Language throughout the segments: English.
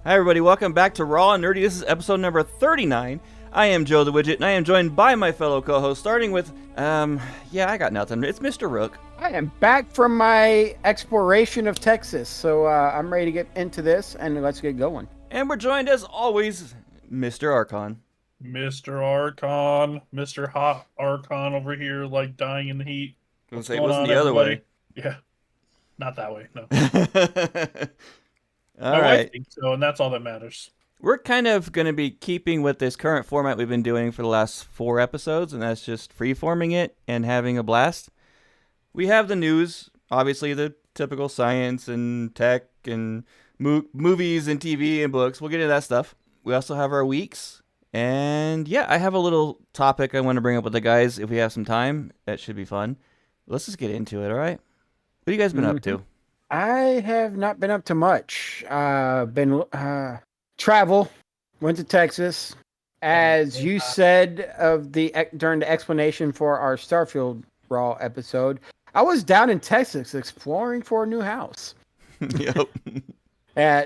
Hi, everybody. Welcome back to Raw and Nerdy. This is episode number 39. I am Joe the Widget, and I am joined by my fellow co-host, starting with, I got nothing. It's Mr. Rook. I am back from my exploration of Texas, so I'm ready to get into this, and let's get going. And we're joined, as always, Mr. Archon. Mr. Archon, Mr. Hot Archon over here, like dying in the heat. I was going to say, it wasn't the other way. Yeah, not that way, no. My wife thinks so, and that's all that matters. We're kind of going to be keeping with this current format we've been doing for the last 4 episodes, and that's just free-forming it and having a blast. We have the news, obviously the typical science and tech and movies and TV and books. We'll get into that stuff. We also have our weeks. And yeah, I have a little topic I want to bring up with the guys if we have some time. That should be fun. Let's just get into it, all right? What have you guys been up to? I have not been up to much. Been travel. Went to Texas. As you said during the explanation for our Starfield Raw episode, I was down in Texas exploring for a new house. Yep.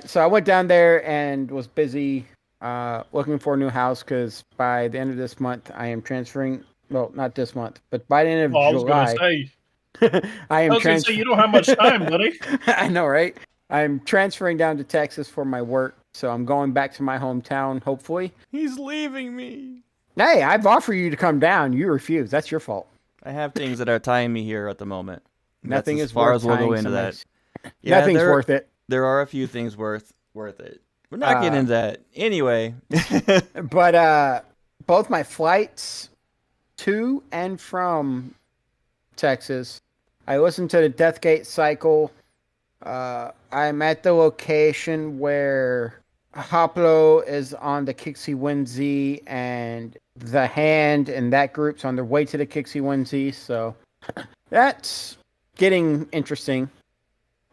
So I went down there and was busy looking for a new house because by the end of this month, I am transferring. Well, not this month, but by the end of July. I was going to say. I was going to say, you don't have much time, buddy. I know, right? I'm transferring down to Texas for my work, so I'm going back to my hometown, hopefully. He's leaving me. Hey, I've offered you to come down. You refuse. That's your fault. I have things that are tying me here at the moment. Nothing That's is as far worth as we'll go tying into that. somebody's- Nothing's worth it. There are a few things worth it. We're not getting into that. Anyway. But both my flights to and from Texas, I listened to the Deathgate cycle. I'm at the location where Hoplo is on the Kixie Winzy and the Hand and that group's on their way to the Kixie Winzy. So that's getting interesting.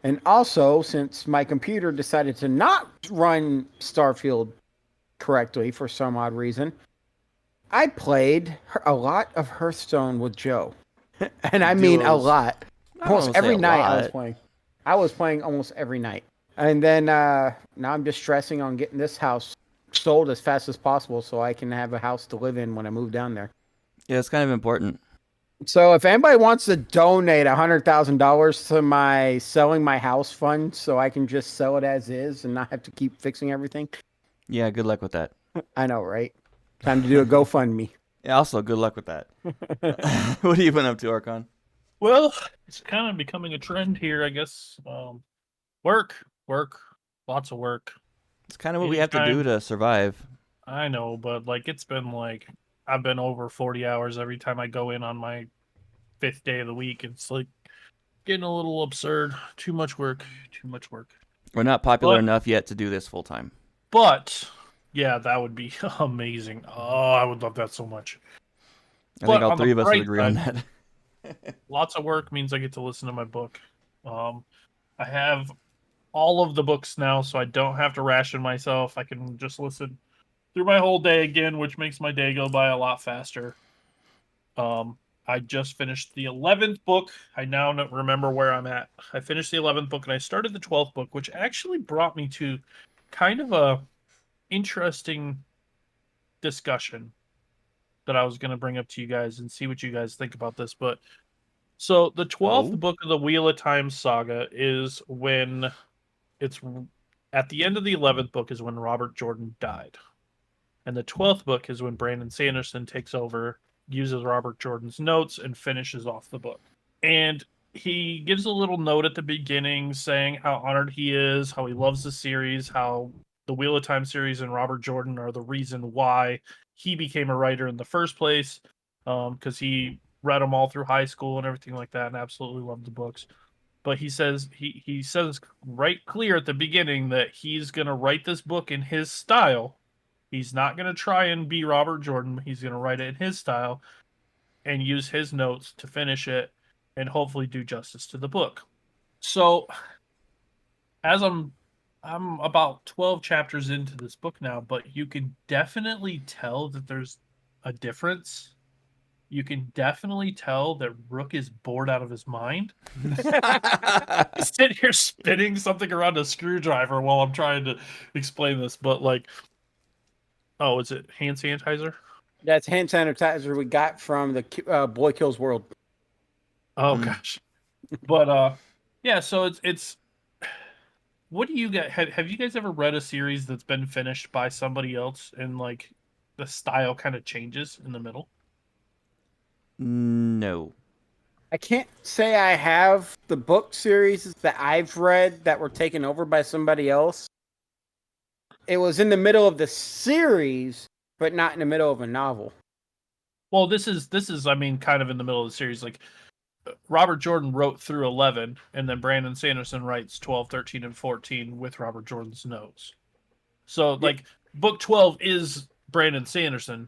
And also, since my computer decided to not run Starfield correctly for some odd reason, I played a lot of Hearthstone with Joe. And I mean a lot. Almost every night I was playing. I was playing almost every night. And then now I'm just stressing on getting this house sold as fast as possible so I can have a house to live in when I move down there. Yeah, it's kind of important. So if anybody wants to donate $100,000 to my selling my house fund so I can just sell it as is and not have to keep fixing everything. Yeah, good luck with that. I know, right? Time to do a GoFundMe. Yeah, also, good luck with that. What have you been up to, Archon? Well, it's kind of becoming a trend here, I guess. Work, lots of work. It's kind of what we have to do to survive. I know, but it's been I've been over 40 hours every time I go in on my 5th day of the week. It's getting a little absurd. Too much work. We're not popular enough yet to do this full time. But yeah, that would be amazing. Oh, I would love that so much. I think all three of us would agree on that. Lots of work means I get to listen to my book. I have all of the books now, so I don't have to ration myself. I can just listen through my whole day again, which makes my day go by a lot faster. I just finished the 11th book. I now remember where I'm at. I finished the 11th book, and I started the 12th book, which actually brought me to kind of a interesting discussion that I was going to bring up to you guys and see what you guys think about this. But so the 12th book of the Wheel of Time saga is when it's at the end of the 11th book is when Robert Jordan died. And the 12th book is when Brandon Sanderson takes over, uses Robert Jordan's notes, and finishes off the book. And he gives a little note at the beginning saying how honored he is, how he loves the series, how the Wheel of Time series and Robert Jordan are the reason why he became a writer in the first place, because he read them all through high school and everything like that and absolutely loved the books. But he says he says right clear at the beginning that he's going to write this book in his style. He's not going to try and be Robert Jordan. He's going to write it in his style and use his notes to finish it and hopefully do justice to the book. So as I'm about 12 chapters into this book now, but you can definitely tell that there's a difference you can definitely tell that Rook is bored out of his mind. He's sitting here spinning something around a screwdriver while I'm trying to explain this. But like, oh, is it hand sanitizer? That's hand sanitizer we got from the Boy Kills World. Oh gosh, but yeah. So it's. What do you guys have you guys ever read a series that's been finished by somebody else and like the style kind of changes in the middle? No. I can't say I have the book series that I've read that were taken over by somebody else. It was in the middle of the series, but not in the middle of a novel. Well, this is I mean kind of in the middle of the series. Like Robert Jordan wrote through 11 and then Brandon Sanderson writes 12, 13 and 14 with Robert Jordan's notes. So like book 12 is Brandon Sanderson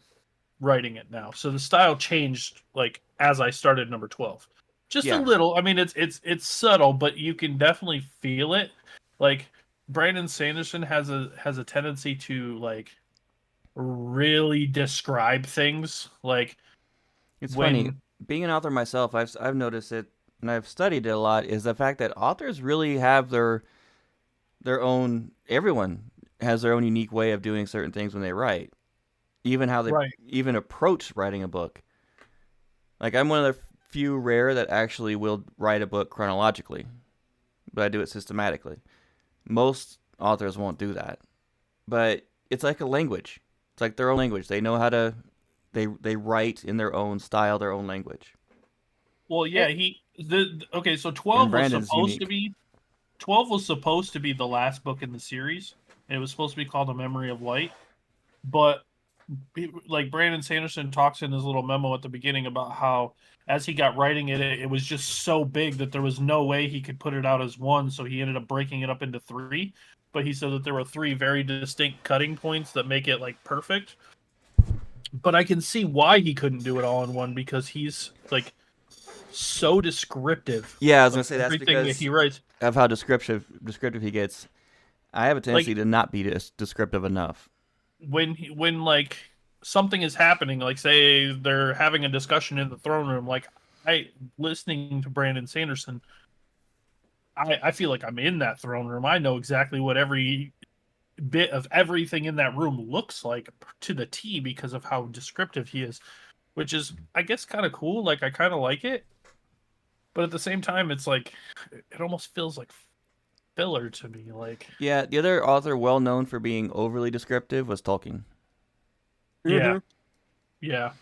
writing it now. So the style changed like as I started number 12. Just a little. I mean it's subtle, but you can definitely feel it. Like Brandon Sanderson has a tendency to like really describe things like It's when funny. Being an author myself, I've noticed it, and I've studied it a lot. Is the fact that authors really have their own. Everyone has their own unique way of doing certain things when they write. Even how they even approach writing a book. Like I'm one of the few rare that actually will write a book chronologically, but I do it systematically. Most authors won't do that, but it's like a language. It's like their own language. They know how to. They write in their own style, their own language. Well, yeah, okay, so And Brandon's unique. 12 was supposed to be the last book in the series. And it was supposed to be called A Memory of Light, but like Brandon Sanderson talks in his little memo at the beginning about how as he got writing it, it was just so big that there was no way he could put it out as one, so he ended up breaking it up into 3. But he said that there were 3 very distinct cutting points that make it like perfect. But I can see why he couldn't do it all in one because he's like so descriptive. Yeah, I was gonna say that's everything because that he writes of how descriptive he gets. I have a tendency to not be descriptive enough. When like something is happening, like say they're having a discussion in the throne room, like I listening to Brandon Sanderson, I feel like I'm in that throne room. I know exactly what every bit of everything in that room looks like to the T because of how descriptive he is, which is I guess kind of cool. Like I kind of like it, but at the same time, it's like it almost feels like filler to me. Like Yeah, the other author well known for being overly descriptive was Tolkien. yeah, yeah.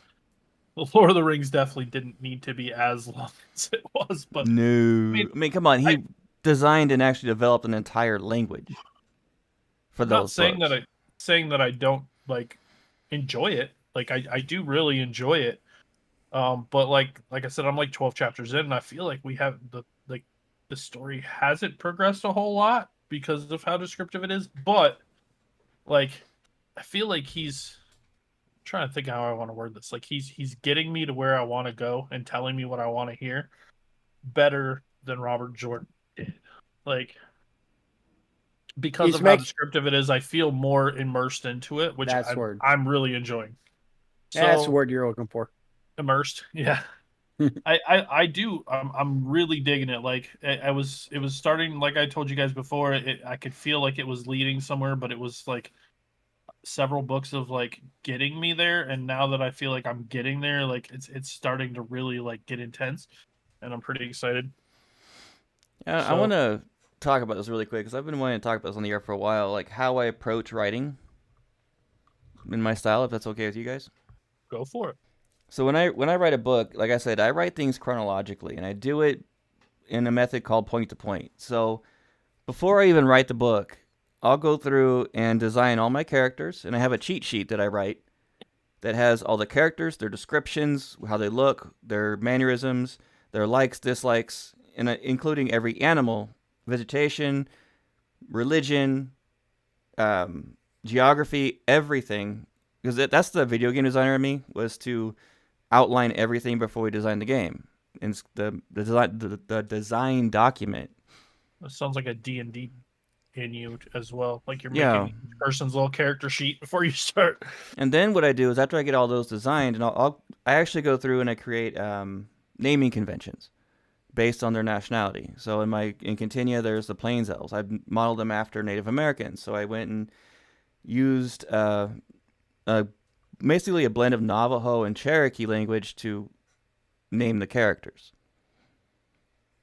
The Lord of the Rings definitely didn't need to be as long as it was, but No, I mean, come on, I, he designed and actually developed an entire language for I'm not those saying books. that I don't like enjoy it. Like I do really enjoy it. But like I said, I'm like 12 chapters in, and I feel like we have the story hasn't progressed a whole lot because of how descriptive it is. But like I feel like he's I'm trying to think how I want to word this. Like he's getting me to where I want to go and telling me what I want to hear better than Robert Jordan did. Like because He's of how make descriptive it is, I feel more immersed into it, which that's word. I'm really enjoying. That's the So word you're looking for. immersed, yeah. I do. I'm really digging it. Like it was starting. Like I told you guys before, I could feel like it was leading somewhere, but it was like several books of like getting me there. And now that I feel like I'm getting there, like it's starting to really like get intense, and I'm pretty excited. I want So to talk about this really quick because I've been wanting to talk about this on the air for a while, like how I approach writing in my style, if that's okay with you guys. go for it. So when I write a book, like I said, I write things chronologically, and I do it in a method called point to point. So before I even write the book, I'll go through and design all my characters, and I have a cheat sheet that I write that has all the characters, their descriptions, how they look, their mannerisms, their likes, dislikes, and including every animal, vegetation, religion, geography, everything. Because that's the video game designer in me, was to outline everything before we design the game. And the design document. It sounds like a D&D in you as well. Like you're Yeah. making each person's little character sheet before you start. And then what I do is after I get all those designed, and I actually go through and I create naming conventions based on their nationality. So in Continia, there's the Plains Elves. I've modeled them after Native Americans. So I went and used basically a blend of Navajo and Cherokee language to name the characters.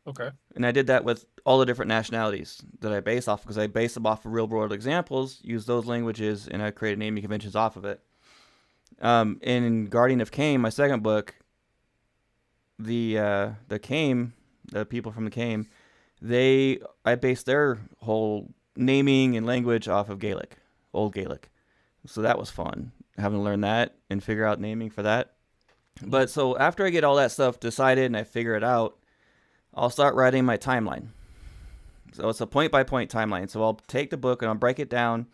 Okay. And I did that with all the different nationalities that I base off, because I base them off of real world examples, use those languages, and I created naming conventions off of it. In Guardian of Kame, my second book, the Kame, the people from the Kame, I based their whole naming and language off of Gaelic, Old Gaelic. So that was fun, having to learn that and figure out naming for that. But so after I get all that stuff decided and I figure it out, I'll start writing my timeline. So it's a point by point timeline. So I'll take the book and I'll break it down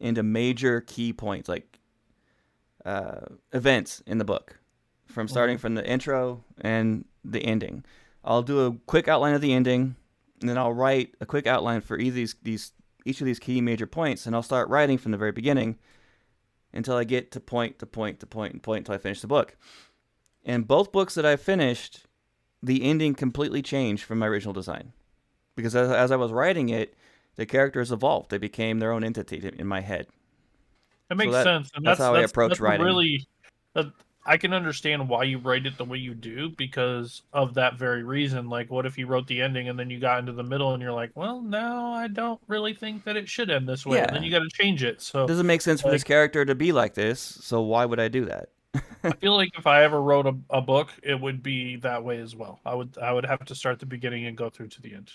into major key points, like events in the book, from starting from the intro and the ending. I'll do a quick outline of the ending, and then I'll write a quick outline for each of these key major points, and I'll start writing from the very beginning until I get to point to point to point and point until I finish the book. And both books that I've finished, the ending completely changed from my original design. Because as I was writing it, the characters evolved. They became their own entity in my head. That makes sense. And that's how I approach writing. Really, I can understand why you write it the way you do because of that very reason. Like, what if you wrote the ending and then you got into the middle and you're like, well, no, I don't really think that it should end this way. Yeah. And then you got to change it. So it doesn't make sense for this character to be like this, so why would I do that? I feel like if I ever wrote a book, it would be that way as well. I would have to start the beginning and go through to the end.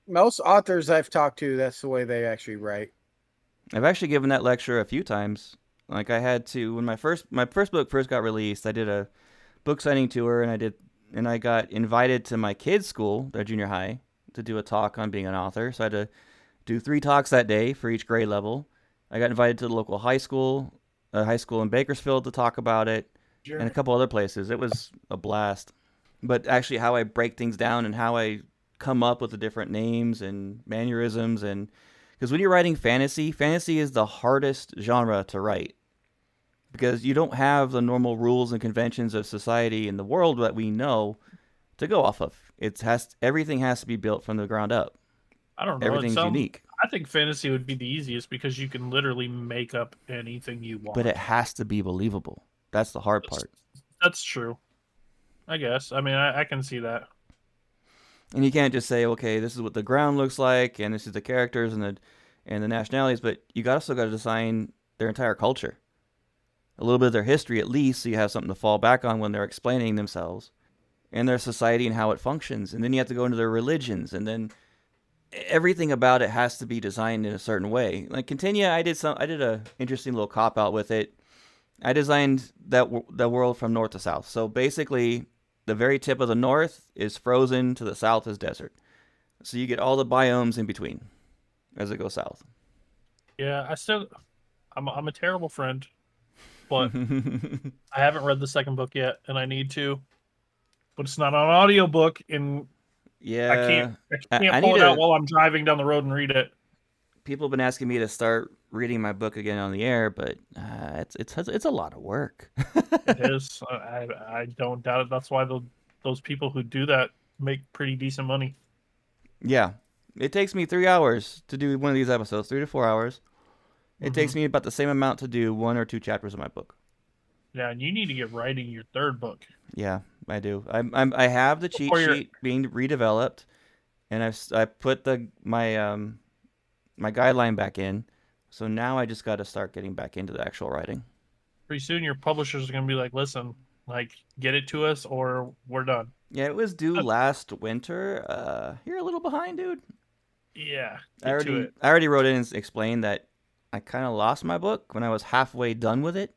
Most authors I've talked to, that's the way they actually write. I've actually given that lecture a few times. Like, I had to, when my first book first got released, I did a book signing tour, and I got invited to my kids' school, their junior high, to do a talk on being an author. So I had to do 3 talks that day for each grade level. I got invited to the local high school in Bakersfield to talk about it, and a couple other places. It was a blast. But actually how I break things down and how I come up with the different names and mannerisms, and because when you're writing fantasy is the hardest genre to write, because you don't have the normal rules and conventions of society in the world that we know to go off of. Everything has to be built from the ground up. I don't know. Everything's unique. I think fantasy would be the easiest because you can literally make up anything you want. But it has to be believable. That's the hard part. That's true. I guess. I mean, I can see that. And you can't just say, okay, this is what the ground looks like, and this is the characters and the nationalities, but you also got to design their entire culture. A little bit of their history, at least, so you have something to fall back on when they're explaining themselves, and their society and how it functions. And then you have to go into their religions, and then everything about it has to be designed in a certain way. Like Continia, I did a interesting little cop out with it. I designed the world from north to south. So basically, the very tip of the north is frozen, to the south is desert. So you get all the biomes in between as it goes south. Yeah, I'm a terrible friend, but I haven't read the second book yet, and I need to. But it's not an audiobook, and yeah, I can't pull it out while I'm driving down the road and read it. People have been asking me to start reading my book again on the air, but it's a lot of work. It is. I don't doubt it. That's why those people who do that make pretty decent money. Yeah. It takes me 3 hours to do one of these episodes, 3 to 4 hours. It takes me about the same amount to do 1 or 2 chapters of my book. Yeah, and you need to get writing your third book. Yeah, I do. I have the cheat sheet being redeveloped, and I put my guideline back in. So now I just got to start getting back into the actual writing. Pretty soon your publishers are going to be like, listen, like, get it to us or we're done. Yeah, it was due last winter. You're a little behind, dude. Yeah. I already wrote in and explained that I kind of lost my book when I was halfway done with it.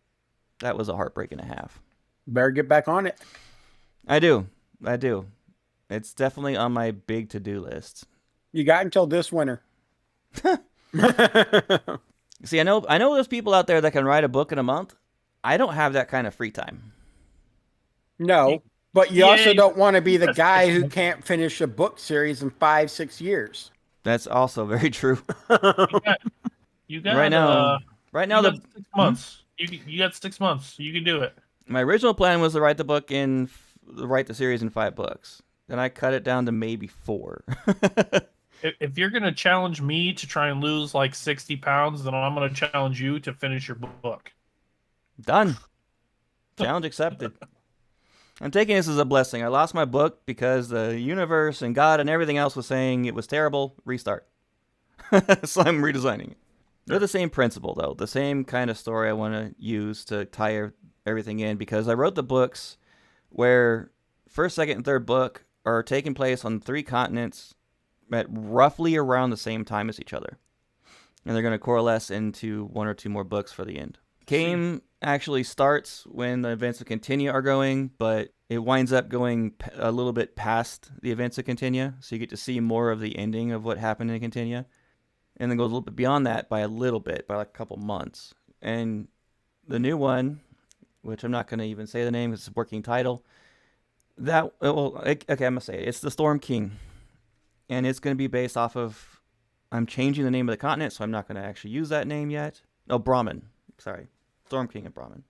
That was a heartbreak and a half. Better get back on it. I do. It's definitely on my big to-do list. You got until this winter. See, I know there's people out there that can write a book in a month. I don't have that kind of free time. No, but you also don't want to be the guy who can't finish a book series in 5-6 years. That's also very true. You got right now. 6 months. You got 6 months. You can do it. My original plan was to write the series in 5 books. Then I cut it down to maybe 4. If you're gonna challenge me to try and lose like 60 pounds, then I'm gonna challenge you to finish your book. Done. Challenge accepted. I'm taking this as a blessing. I lost my book because the universe and God and everything else was saying it was terrible. Restart. So I'm redesigning it. They're the same principle, though. The same kind of story I want to use to tie everything in, because I wrote the books where first, second, and third book are taking place on 3 continents at roughly around the same time as each other. And they're going to coalesce into 1 or 2 more books for the end. Game actually starts when the events of Continua are going, but it winds up going a little bit past the events of Continua, so you get to see more of the ending of what happened in Continua, and then goes a little bit beyond that by a little bit, by like a couple months. And the new one, which I'm not going to even say the name because it's a working title, I'm going to say it. It's the Storm King, and it's going to be based off of, I'm changing the name of the continent, so I'm not going to actually use that name yet. Oh, Brahmin. Sorry. Storm King and Brahmin.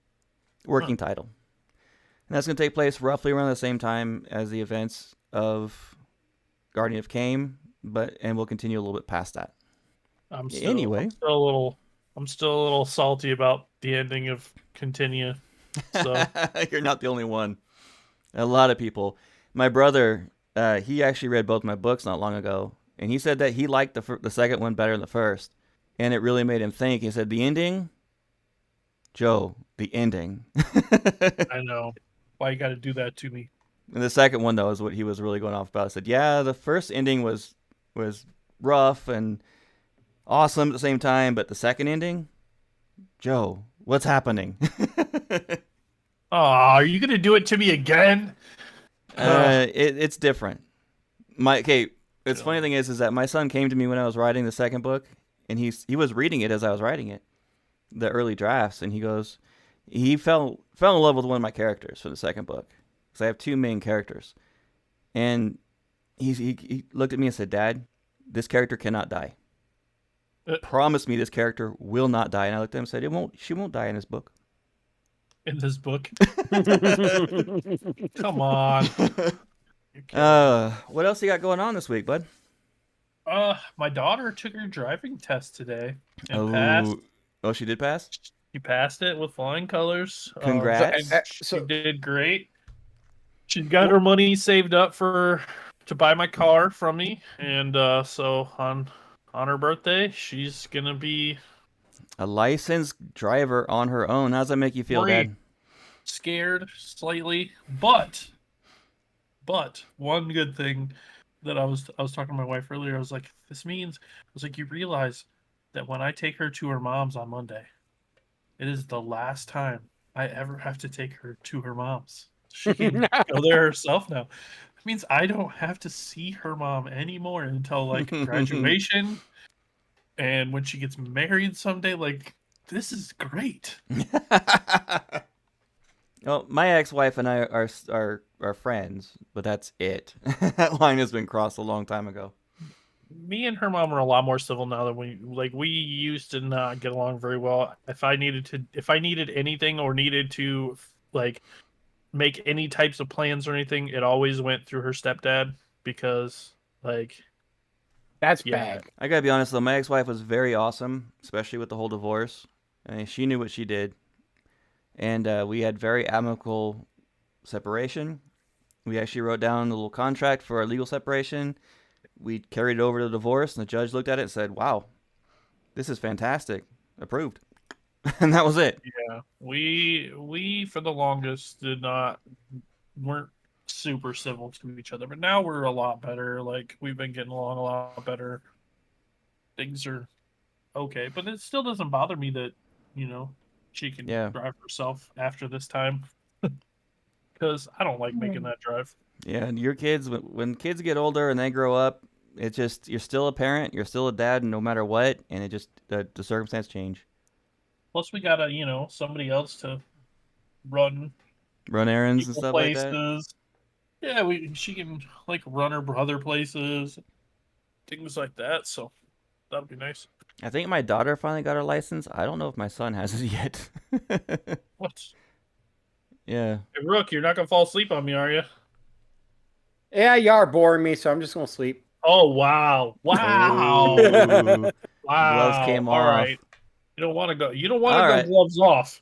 Working title. And that's going to take place roughly around the same time as the events of Guardian of Kame, and we'll continue a little bit past that. I'm still a little salty about the ending of Continua. So You're not the only one. A lot of people. My brother, he actually read both my books not long ago, and he said that he liked the second one better than the first, and it really made him think. He said, the ending, Joe, the ending. I know. Why you got to do that to me? And the second one, though, is what he was really going off about. He said, yeah, the first ending was rough and awesome at the same time, but the second ending, Joe, what's happening? Oh, are you going to do it to me again? It's different. It's funny thing is that my son came to me when I was writing the second book, and he was reading it as I was writing it, the early drafts, and he fell in love with one of my characters from the second book, because I have 2 main characters, and he looked at me and said, "Dad, this character cannot die. Promise me this character will not die." And I looked at him and said, She won't die in this book." In this book? Come on. What else you got going on this week, bud? My daughter took her driving test today and passed. Oh, she did pass? She passed it with flying colors. Congrats. She did great. She's got her money saved up to buy my car from me, and so on her birthday, she's gonna be a licensed driver on her own. How's that make you feel, Dad? Scared slightly, but one good thing that I was talking to my wife earlier. I was like, you realize that when I take her to her mom's on Monday, it is the last time I ever have to take her to her mom's. She can go there herself now. It means I don't have to see her mom anymore until like graduation, and when she gets married someday. Like, this is great. Well, my ex-wife and I are friends, but that's it. That line has been crossed a long time ago. Me and her mom are a lot more civil now than we used to not get along very well. If I needed anything or needed to like make any types of plans or anything, it always went through her stepdad, because like that's bad. I gotta be honest though, my ex-wife was very awesome, especially with the whole divorce. I mean, she knew what she did. And we had very amicable separation. We actually wrote down a little contract for our legal separation. We carried it over to the divorce, and the judge looked at it and said, "Wow, this is fantastic. Approved." And that was it. Yeah, we for the longest weren't super civil to each other, but now we're a lot better. Like, we've been getting along a lot better. Things are okay, but it still doesn't bother me that, she can drive herself after this time, because I don't like making that drive. Yeah, and your kids, when kids get older and they grow up, it's just, you're still a parent, you're still a dad, no matter what, and it just, the circumstances change. Plus, we got somebody else to run errands and stuff places. like that. Yeah, she can like run her brother places, things like that. So that'll be nice. I think my daughter finally got her license. I don't know if my son has it yet. What? Yeah. Hey, Rook, you're not gonna fall asleep on me, are you? Yeah, you are boring me, so I'm just gonna sleep. Oh wow, wow, Oh, gloves wow. came All right, off. you don't want to go. You don't want to All go right. gloves off.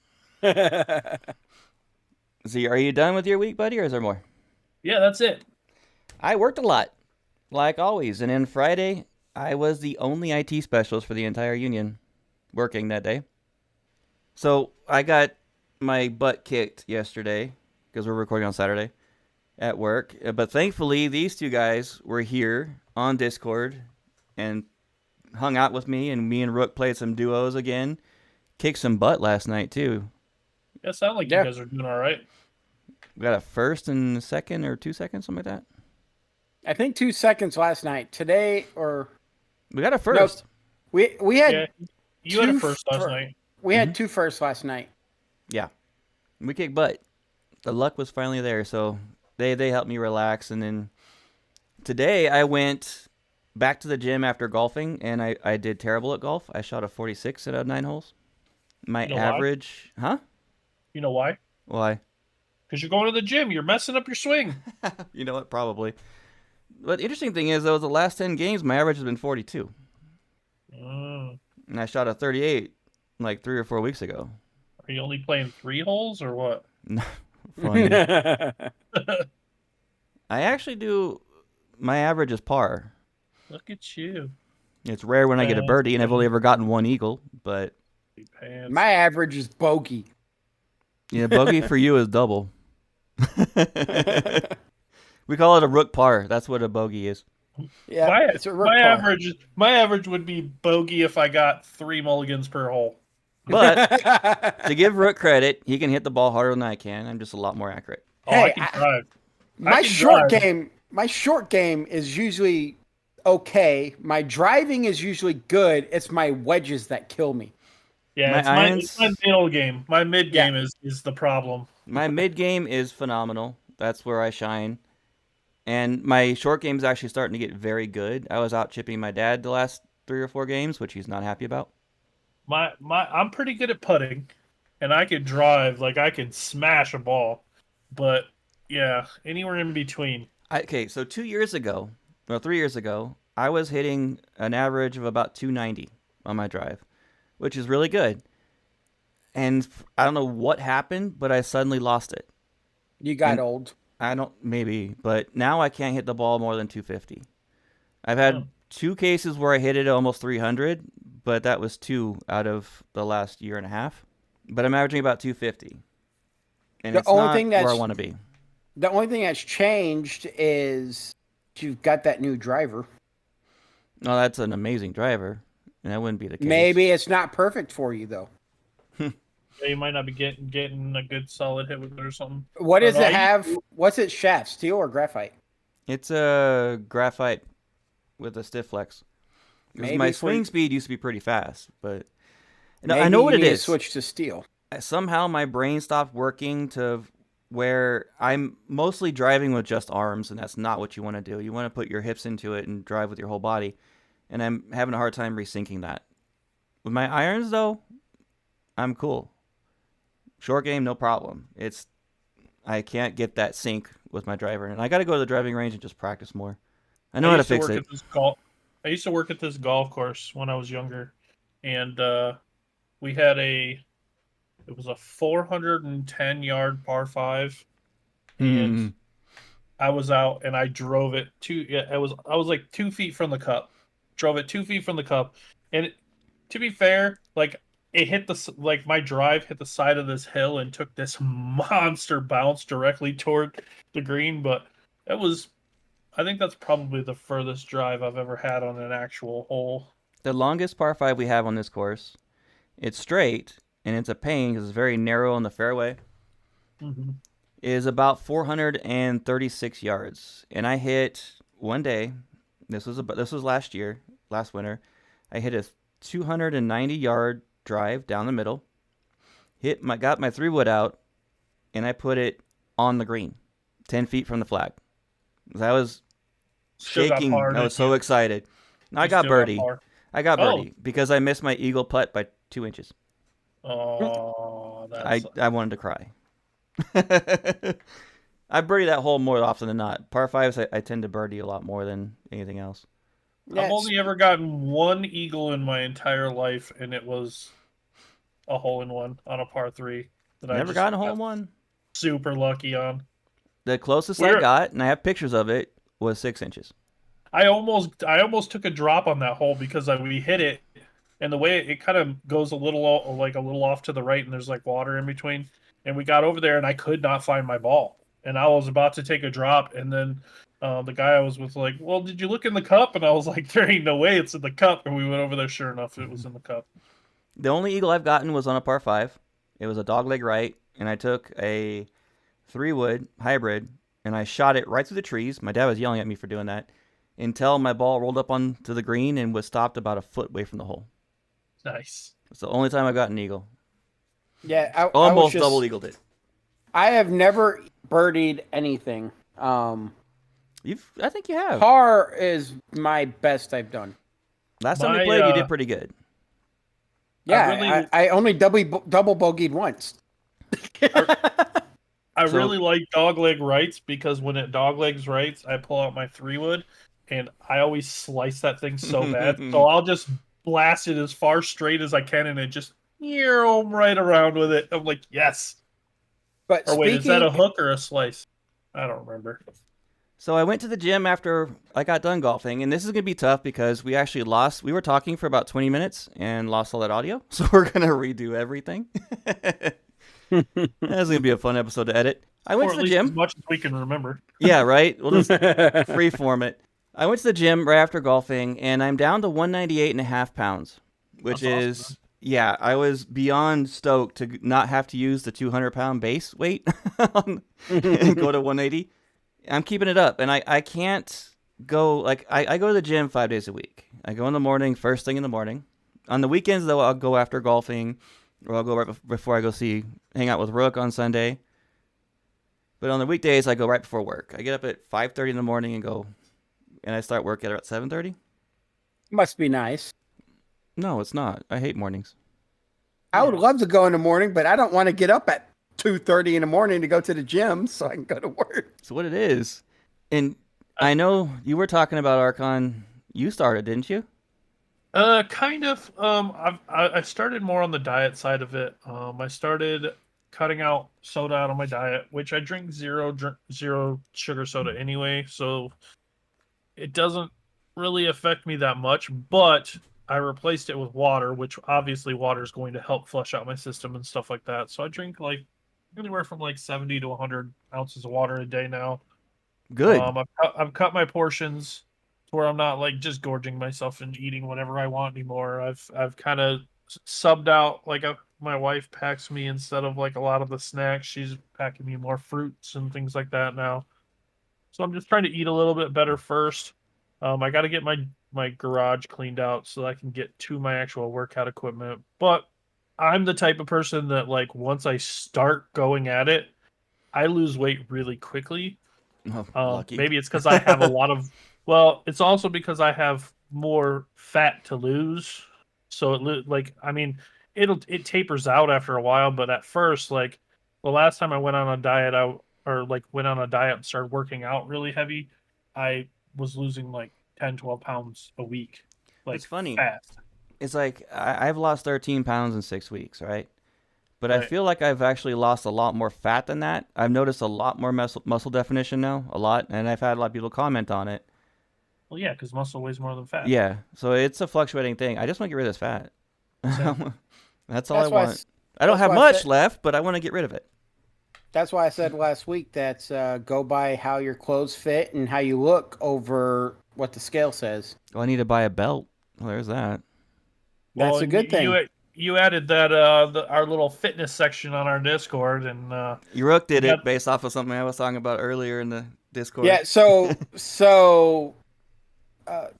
Z, are you done with your week, buddy, or is there more? Yeah, that's it. I worked a lot, like always, and then Friday, I was the only IT specialist for the entire union working that day. So I got my butt kicked yesterday because we're recording on Saturday at work. But thankfully, these two guys were here on Discord and hung out with me, and me and Rook played some duos again. Kicked some butt last night too. Yeah, sound like you Yeah. guys are doing all right. We got a first and a second or 2 seconds, something like that. I think 2 seconds last night. Today or We got a no, first. we had Yeah, you had a two first last fir- night. we had two firsts last night. Yeah, we kicked butt. The luck was finally there, so they helped me relax. And then today I went back to the gym after golfing, and I did terrible at golf. I shot a 46 out of 9 holes. My You know why? average, huh? You know why? Why? Because you're going to the gym. You're messing up your swing. You know what? Probably. But the interesting thing is, though, the last 10 games, my average has been 42. Mm. And I shot a 38 like 3 or 4 weeks ago. Are you only playing 3 holes or what? Funny. I actually do. My average is par. Look at you. It's rare when I get a birdie, and I've only ever gotten one eagle. But Pants. My average is bogey. yeah, bogey for you is double. We call it a rook par. That's what a bogey is. Yeah, my it's a rook my par. average would be bogey if I got 3 mulligans per hole. But to give Rook credit, he can hit the ball harder than I can. I'm just a lot more accurate. Oh, I Hey, can drive. my can short drive. game is usually okay. My driving is usually good. It's my wedges that kill me. Yeah, My it's my middle game. My mid Yeah. game is the problem. My mid game is phenomenal. That's where I shine. And my short game is actually starting to get very good. I was out chipping my dad the last 3 or 4 games, which he's not happy about. I'm pretty good at putting, and I can drive. Like I can smash a ball, but yeah, anywhere in between. Okay, so 2 years ago, or 3 years ago, I was hitting an average of about 290 on my drive, which is really good. And I don't know what happened, but I suddenly lost it. You got And- old. I don't, maybe, but now I can't hit the ball more than 250. I've had Oh. 2 cases where I hit it almost 300, but that was 2 out of the last year and a half. But I'm averaging about 250. And The it's only not thing where I that's- want to be. The only thing that's changed is you've got that new driver. No, that's an amazing driver, and that wouldn't be the case. Maybe it's not perfect for you though. Yeah, you might not be getting a good solid hit with it or something. What does I it don't know. have? What's its shaft? Steel or graphite? It's a graphite with a stiff flex. 'Cause Maybe my for- swing speed used to be pretty fast, but no, Maybe I know you what it need to is. Switch to steel. Somehow my brain stopped working to where I'm mostly driving with just arms, and that's not what you want to do. You want to put your hips into it and drive with your whole body, and I'm having a hard time resyncing that. With my irons, though, I'm cool. Short game, no problem. I can't get that sync with my driver, and I got to go to the driving range and just practice more. I know how to used fix work it. At this I used to work at this golf course when I was younger, and we had it was a 410-yard par 5, and I was out and I drove it I was like 2 feet from the cup, drove it 2 feet from the cup, and to be fair, like it hit like my drive hit the side of this hill and took this monster bounce directly toward the green, but I think that's probably the furthest drive I've ever had on an actual hole. The longest par 5 we have on this course, it's straight, and it's a pain because it's very narrow on the fairway, Mm-hmm. is about 436 yards. And I hit one day, this was last winter, I hit a 290-yard drive down the middle, got my 3-wood out, and I put it on the green, 10 feet from the flag. I was Still got shaking. par, I was didn't so you? excited. I You got still birdie. par. I got Oh. birdie because I missed my eagle putt by 2 inches. Oh, that's I wanted to cry. I birdie that hole more often than not. Par fives, I tend to birdie a lot more than anything else. Yeah, I've only ever gotten one eagle in my entire life, and it was a hole in one on a par three that I Never just gotten a hole got in one. super lucky on. The closest I We're got, and I have pictures of it, was 6 inches. I almost took a drop on that hole because we hit it, and the way it kind of goes like a little off to the right, and there's like water in between. And we got over there, and I could not find my ball, and I was about to take a drop, and then the guy I was with like, "Well, did you look in the cup?" And I was like, "There ain't no way it's in the cup." And we went over there. Sure enough, it was in the cup. The only eagle I've gotten was on a par five. It was a dogleg right, and I took a 3-wood hybrid, and I shot it right through the trees. My dad was yelling at me for doing that until my ball rolled up onto the green and was stopped about a foot away from the hole. Nice. It's the only time I got an eagle. yeah. Almost double eagled it. I have never birdied anything. I think you have. Par is my best I've done. Last time we played, you did pretty good. Yeah, I only double bogeyed once. I really like dogleg rights because when it doglegs rights, I pull out my 3-wood and I always slice that thing so bad. So I'll just blast it as far straight as I can and it just right around with it. I'm like, yes. But Or wait, is that a hook or a slice? I don't remember. So I went to the gym after I got done golfing, and this is going to be tough because we actually lost. We were talking for about 20 minutes and lost all that audio, so we're going to redo everything. That's going to be a fun episode to edit. I went to the gym. As much as we can remember. Yeah, right? We'll just freeform it. I went to the gym right after golfing, and I'm down to 198.5 pounds, which is, awesome. Yeah, I was beyond stoked to not have to use the 200-pound base weight and go to 180. I'm keeping it up, and I can't go, like, I go to the gym 5 days a week. I go in the morning, first thing in the morning. On the weekends, though, I'll go after golfing, or I'll go right before I go hang out with Rook on Sunday. But on the weekdays, I go right before work. I get up at 5:30 in the morning and I start work at about 7:30. Must be nice. No, it's not. I hate mornings. I would love to go in the morning, but I don't want to get up at 2:30 in the morning to go to the gym so I can go to work. That's what it is. And I know you were talking about Archon. You started, didn't you? Kind of. I started more on the diet side of it. I started cutting out soda out of my diet, which I drink zero sugar soda anyway, so it doesn't really affect me that much. But I replaced it with water, which obviously water is going to help flush out my system and stuff like that. So I drink like anywhere from like 70 to 100 ounces of water a day now. Good. I've cut my portions to where I'm not like just gorging myself and eating whatever I want anymore. I've kind of subbed out, like my wife packs me, instead of like a lot of the snacks, she's packing me more fruits and things like that now. So I'm just trying to eat a little bit better first. I got to get my garage cleaned out so that I can get to my actual workout equipment. But I'm the type of person that, like, once I start going at it, I lose weight really quickly. Lucky. Maybe it's because I have a lot of. Well, it's also because I have more fat to lose. So it tapers out after a while. But at first, like the last time I went on a diet, went on a diet and started working out really heavy, I was losing like 10, 12 pounds a week. Like, it's funny. Fast. It's like I've lost 13 pounds in 6 weeks, right? But right. I feel like I've actually lost a lot more fat than that. I've noticed a lot more muscle definition now, a lot, and I've had a lot of people comment on it. Well, yeah, because muscle weighs more than fat. Yeah, so it's a fluctuating thing. I just want to get rid of this fat. That's all I want. I don't have much left, but I want to get rid of it. That's why I said last week that go by how your clothes fit and how you look over what the scale says. Well, I need to buy a belt. Well, there's that. That's a good thing. You added that our little fitness section on our Discord, and Rook did it based off of something I was talking about earlier in the Discord. Yeah, so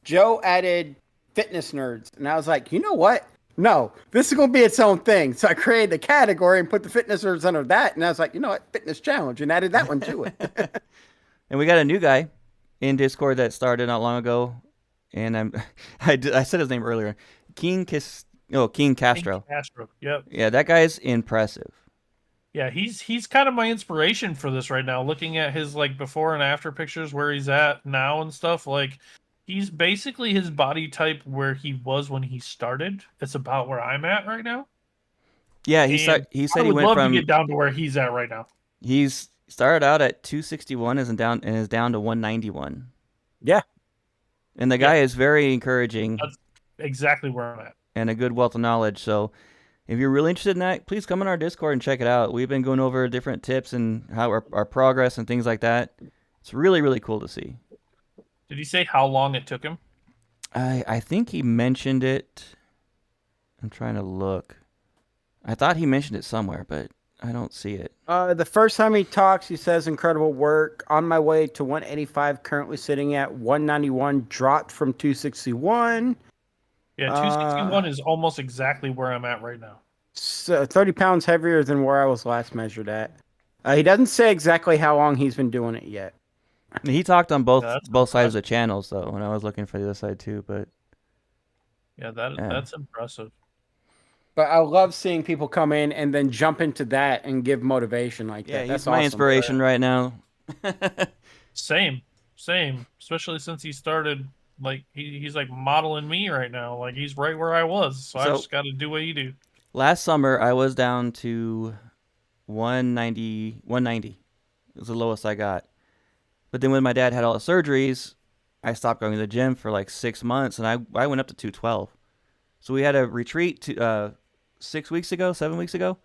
Joe added fitness nerds, and I was like, you know what? No, this is going to be its own thing. So I created the category and put the fitness nerds under that, and I was like, you know what? Fitness challenge, and added that one to it. And we got a new guy in Discord that started not long ago, and I said his name earlier, King Castro. King Castro, yep. Yeah, that guy's impressive. Yeah, he's kind of my inspiration for this right now. Looking at his like before and after pictures where he's at now and stuff, like he's basically his body type where he was when he started. It's about where I'm at right now. Yeah, And he I said he would went love to from get down to where he's at right now. he's started out at 261 and is down to 191. Yeah. And the guy is very encouraging That's exactly where I'm at. and a good wealth of knowledge. So if you're really interested in that, please come on our Discord and check it out. We've been going over different tips and how our progress and things like that. It's really, really cool to see. Did he say how long it took him? I think he mentioned it. I'm trying to look. I thought he mentioned it somewhere, but I don't see it. The first time he talks, he says incredible work. On my way to 185, currently sitting at 191, dropped from 261. Yeah, 261 is almost exactly where I'm at right now. So 30 pounds heavier than where I was last measured at. He doesn't say exactly how long he's been doing it yet. He talked on both Yeah, sides of the channels though. When I was looking for the other side too, but yeah, that's impressive. But I love seeing people come in and then jump into that and give motivation like that. He's That's my awesome. inspiration right now. Same. Especially since he started like he's like modeling me right now. Like he's right where I was. So I just got to do what you do. Last summer I was down to 190. 190 was the lowest I got. But then when my dad had all the surgeries, I stopped going to the gym for like 6 months, and I went up to 212. So we had a retreat 7 weeks ago,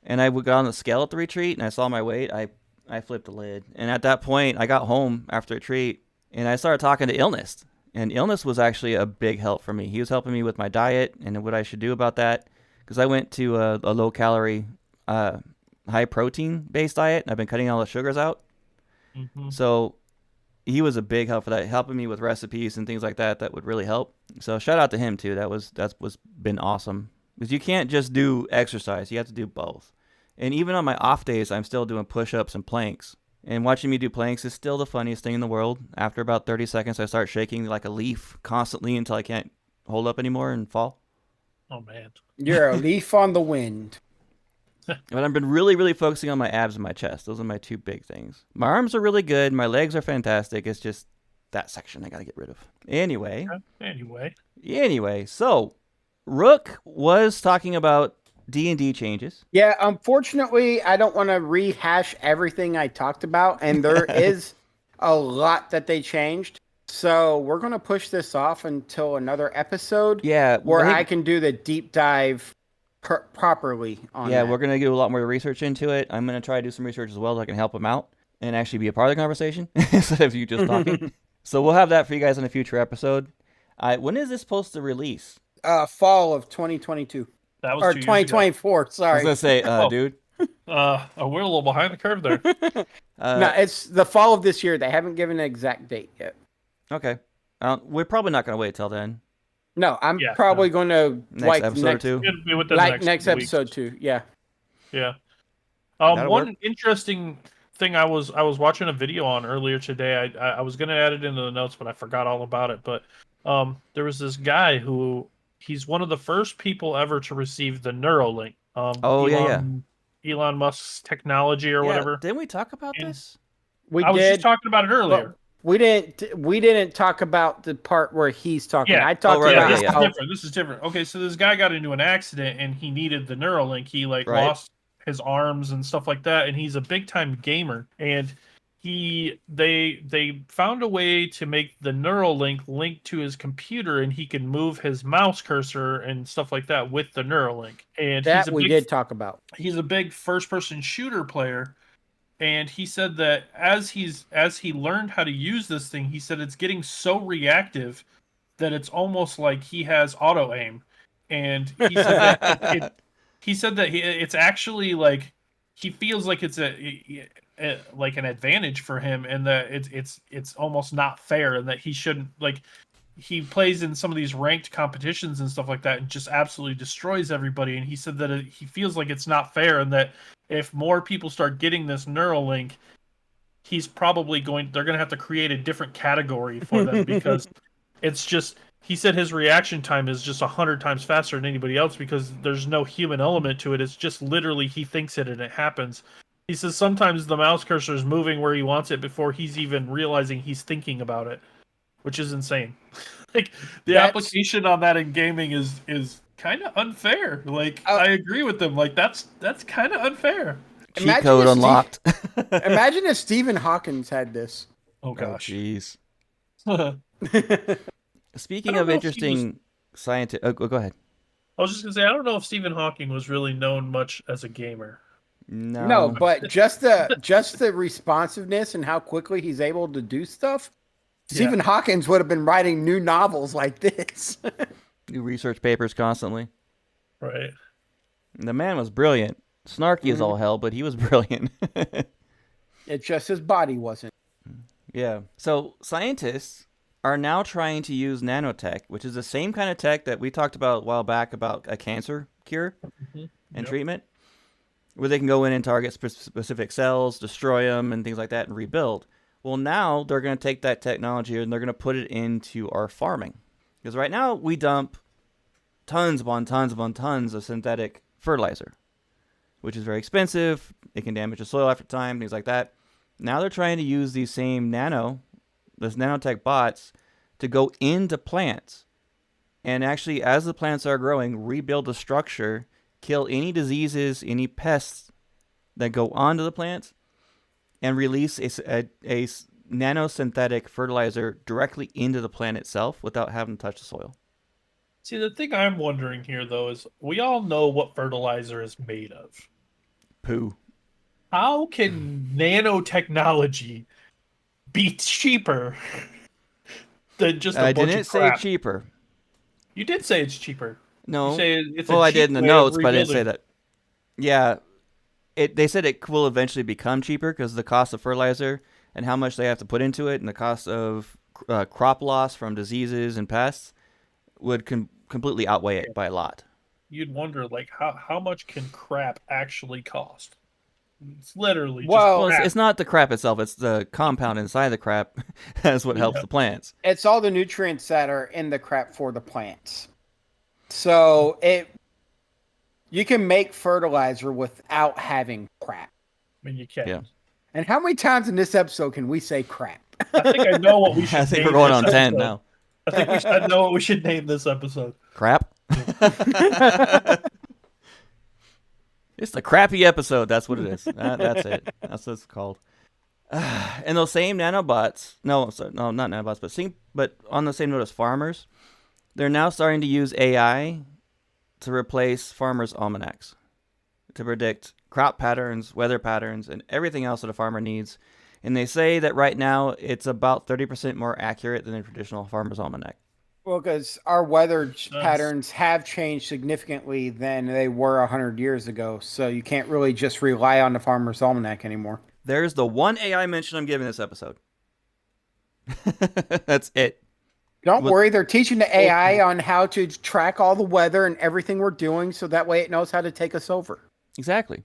and I got on the scale at the retreat, and I saw my weight. I flipped the lid, and at that point, I got home after a retreat, and I started talking to Illness, and Illness was actually a big help for me. He was helping me with my diet and what I should do about that, because I went to a low calorie, high protein based diet, and I've been cutting all the sugars out. Mm-hmm. So he was a big help for that, helping me with recipes and things like that. That would really help. So shout out to him too. That's been awesome, because you can't just do exercise. You have to do both. And even on my off days, I'm still doing push-ups and planks. And watching me do planks is still the funniest thing in the world. After about 30 seconds, I start shaking like a leaf constantly until I can't hold up anymore and fall. Oh man, you're a leaf on the wind. But I've been really, really focusing on my abs and my chest. Those are my two big things. My arms are really good. My legs are fantastic. It's just that section I got to get rid of. Anyway, so Rook was talking about D&D changes. Yeah, unfortunately, I don't want to rehash everything I talked about, and there is a lot that they changed. So we're going to push this off until another episode. Yeah, where I can do the deep dive properly on that. We're going to do a lot more research into it. I'm going to try to do some research as well so I can help him out and actually be a part of the conversation instead of you just talking. So we'll have that for you guys in a future episode. When is this supposed to release? Fall of 2022. That was or 2024. Sorry. I was going to say, dude. We're a little behind the curve there. No, it's the fall of this year. They haven't given an exact date yet. Okay. We're probably not going to wait till then. No, I'm probably going to next episode too. Next episode too. Yeah. Yeah. One interesting thing I was watching a video on earlier today. I was going to add it into the notes, but I forgot all about it. But there was this guy who he's one of the first people ever to receive the Neuralink. Elon Musk's technology or whatever. Didn't we talk about this? I was just talking about it earlier. We didn't talk about the part where he's talking. Yeah. I talked about This is different. Okay, so this guy got into an accident and he needed the Neuralink. He lost his arms and stuff like that, and he's a big time gamer. And they found a way to make the Neuralink link to his computer, and he can move his mouse cursor and stuff like that with the Neuralink. And did talk about. He's a big first person shooter player. And he said that as he learned how to use this thing, he said it's getting so reactive that it's almost like he has auto aim. And he said that it's actually like he feels like it's like an advantage for him, and that it's almost not fair, and that he shouldn't he plays in some of these ranked competitions and stuff like that and just absolutely destroys everybody. And he said that he feels like it's not fair, and that if more people start getting this Neuralink, they're going to have to create a different category for them because it's just he said his reaction time is just 100 times faster than anybody else because there's no human element to it. It's just literally he thinks it and it happens. He says sometimes the mouse cursor is moving where he wants it before he's even realizing he's thinking about it, which is insane. Like the application on that in gaming is kind of unfair. Like I agree with them. Like that's kind of unfair. Cheat code unlocked. Imagine if Stephen Hawking had this. Oh gosh. Jeez. Speaking of interesting scientists, go ahead. I was just gonna say I don't know if Stephen Hawking was really known much as a gamer. No, but just the responsiveness and how quickly he's able to do stuff. Stephen Hawking would have been writing new novels like this. New research papers constantly. Right. The man was brilliant. Snarky as all hell, but he was brilliant. It's just his body wasn't. Yeah. So scientists are now trying to use nanotech, which is the same kind of tech that we talked about a while back about a cancer cure and treatment, where they can go in and target specific cells, destroy them, and things like that, and rebuild. Well, now they're going to take that technology and they're going to put it into our farming. Because right now we dump tons upon tons upon tons of synthetic fertilizer, which is very expensive. It can damage the soil after time, things like that. Now they're trying to use these same nanotech bots to go into plants and actually, as the plants are growing, rebuild the structure, kill any diseases, any pests that go onto the plants, and release a nanosynthetic fertilizer directly into the plant itself without having to touch the soil. See, the thing I'm wondering here, though, is we all know what fertilizer is made of. Poo. How can nanotechnology be cheaper than just a bunch of crap? I didn't say cheaper. You did say it's cheaper. No. You say it's I did in the notes, but I didn't say that. Yeah. They said it will eventually become cheaper because the cost of fertilizer and how much they have to put into it and the cost of crop loss from diseases and pests would completely outweigh it by a lot. You'd wonder, like, how much can crap actually cost? It's literally it's not the crap itself. It's the compound inside the crap. That's what helps the plants. It's all the nutrients that are in the crap for the plants. So you can make fertilizer without having crap. I mean, you can. Yeah. And how many times in this episode can we say crap? I think I know what we should. I think we're going on 10 now. I think I know what we should name this episode. Crap. It's the crappy episode. That's what it is. That's it. That's what it's called. And those same nanobots, not nanobots, but on the same note as farmers, they're now starting to use AI to replace farmers' almanacs to predict crop patterns, weather patterns, and everything else that a farmer needs. And they say that right now it's about 30% more accurate than a traditional farmer's almanac. Well, because our weather patterns have changed significantly than they were 100 years ago. So you can't really just rely on the farmer's almanac anymore. There's the one AI mention I'm giving this episode. That's it. Don't worry. They're teaching the AI on how to track all the weather and everything we're doing. So that way it knows how to take us over. Exactly.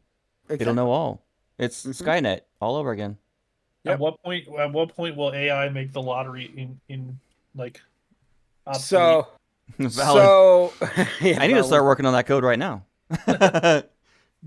It'll know all. It's Skynet all over again. Yep. At what point will AI make the lottery in like obsolete? I need to start working on that code right now. AI to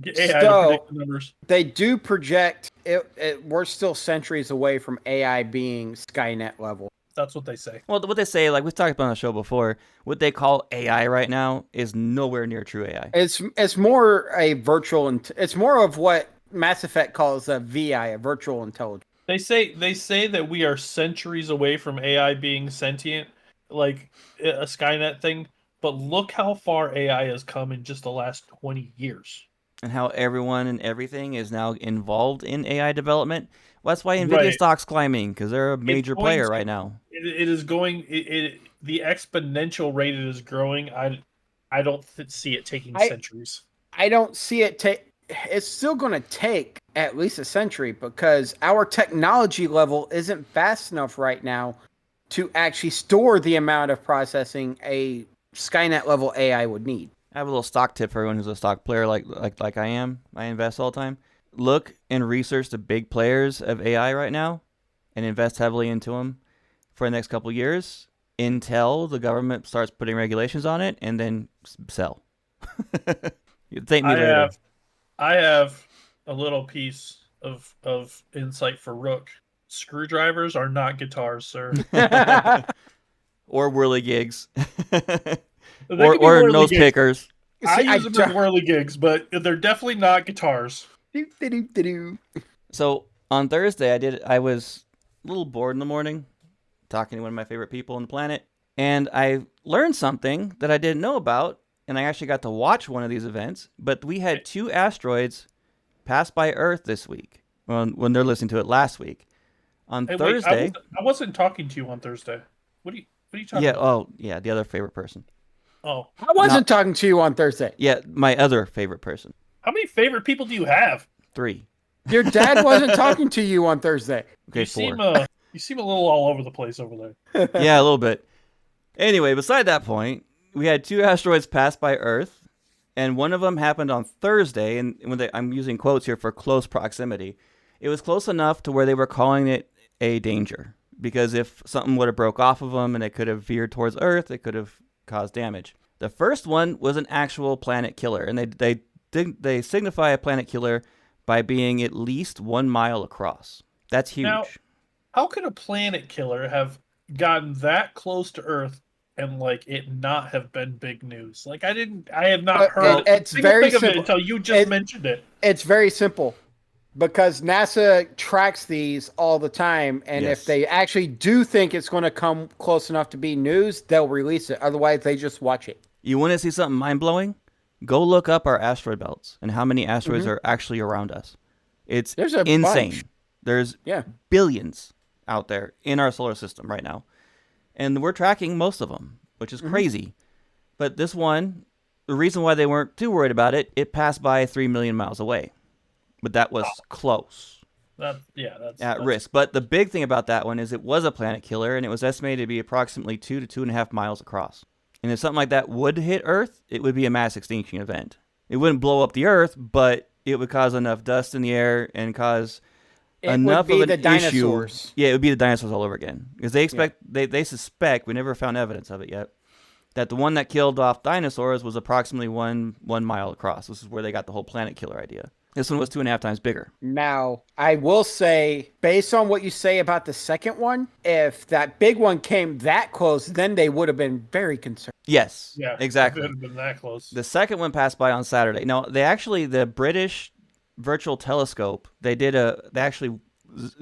predict the numbers. They do project it. We're still centuries away from AI being Skynet level. That's what they say. Well, what they say, like we've talked about on the show before, what they call AI right now is nowhere near true AI. It's more a virtual. It's more of what Mass Effect calls a VI, a virtual intelligence. They say that we are centuries away from AI being sentient, like a Skynet thing. But look how far AI has come in just the last 20 years. And how everyone and everything is now involved in AI development. Well, that's why NVIDIA stock's climbing, because they're a major player right now. It is going. The exponential rate it is growing. I don't see it taking centuries. I don't see it it's still going to take at least a century because our technology level isn't fast enough right now to actually store the amount of processing a Skynet level AI would need. I have a little stock tip for everyone who's a stock player like I am. I invest all the time. Look and research the big players of AI right now and invest heavily into them for the next couple of years. until the government starts putting regulations on it, and then sell. You thank me later. I have a little piece of insight for Rook. Screwdrivers are not guitars, sir. Or whirligigs. They or can be or nose whirligigs. pickers. I use them as whirligigs, but they're definitely not guitars. So on Thursday, I was a little bored in the morning, talking to one of my favorite people on the planet, and I learned something that I didn't know about, and I actually got to watch one of these events. But we had 2 asteroids pass by Earth this week, when they're listening to it last week. On Thursday, wait, I wasn't talking to you on Thursday. What are you talking about? Oh yeah, the other favorite person. Oh, I wasn't talking to you on Thursday. Yeah, my other favorite person. how many favorite people do you have? 3. Your dad wasn't talking to you on Thursday. Okay, 4. You seem a little all over the place over there. Yeah, a little bit. Anyway, beside that point, we had 2 asteroids pass by Earth, and one of them happened on Thursday. And I'm using quotes here for close proximity. It was close enough to where they were calling it a danger, because if something would have broke off of them and it could have veered towards Earth, it could have caused damage. The first one was an actual planet killer, and they signify a planet killer by being at least 1 mile across. That's huge. Now, how could a planet killer have gotten that close to Earth and it not have been big news? I have not heard it's a single very thing of it simple. until you just mentioned it. It's very simple, because NASA tracks these all the time, and Yes. if they actually do think it's going to come close enough to be news, they'll release it. Otherwise, they just watch it. You want to see something mind-blowing? Go look up our asteroid belts and how many asteroids are actually around us. It's insane. Bunch. There's billions out there in our solar system right now. And we're tracking most of them, which is crazy. But this one, the reason why they weren't too worried about it, it passed by 3 million miles away. But that was close. That's At risk. But the big thing about that one is it was a planet killer, and it was estimated to be approximately 2 to 2.5 miles across. And if something like that would hit Earth, it would be a mass extinction event. It wouldn't blow up the Earth, but it would cause enough dust in the air and cause enough of an issue. Yeah, it would be the dinosaurs all over again. Because they suspect, we never found evidence of it yet, that the one that killed off dinosaurs was approximately 1 mile across. This is where they got the whole planet killer idea. This one was 2.5 times bigger. Now, I will say, based on what you say about the second one, if that big one came that close, then they would have been very concerned. Yes, Yeah, exactly. It would have been that close. The second one passed by on Saturday. Now, the British virtual telescope, they actually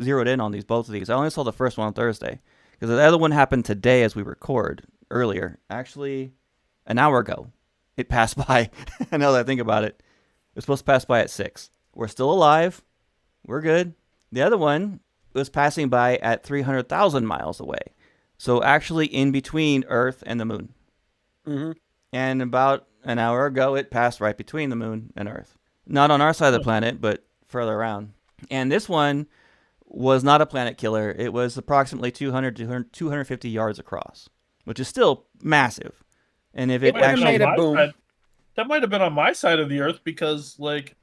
zeroed in on both of these. I only saw the first one on Thursday, because the other one happened today as we record earlier. Actually, an hour ago, it passed by. Now that I think about it. It was supposed to pass by at 6. We're still alive. We're good. The other one was passing by at 300,000 miles away. So actually in between Earth and the moon. Mm-hmm. And about an hour ago, it passed right between the moon and Earth. Not on our side of the planet, but further around. And this one was not a planet killer. It was approximately 200 to 250 yards across, which is still massive. And if it actually made a boom. That might have been on my side of the Earth, because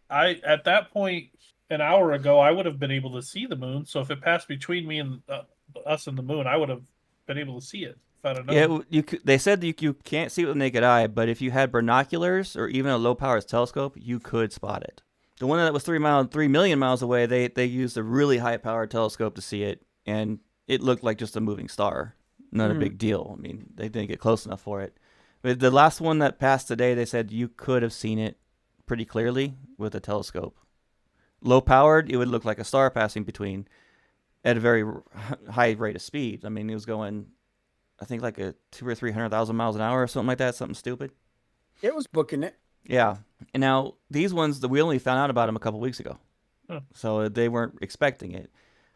at that point an hour ago I would have been able to see the moon. So if it passed between me and us and the moon, I would have been able to see it. If I'd have known. Yeah, they said you can't see it with the naked eye, but if you had binoculars or even a low power telescope, you could spot it. The one that was 3 million miles away, they used a really high powered telescope to see it, and it looked like just a moving star. Not a big deal. I mean, they didn't get close enough for it. But the last one that passed today, they said you could have seen it pretty clearly with a telescope. Low powered, it would look like a star passing between at a very high rate of speed. I mean, it was going, I think, like a 200,000 or 300,000 miles an hour or something like that, something stupid. It was booking it. Yeah. And now these ones, we only found out about them a couple weeks ago. So they weren't expecting it.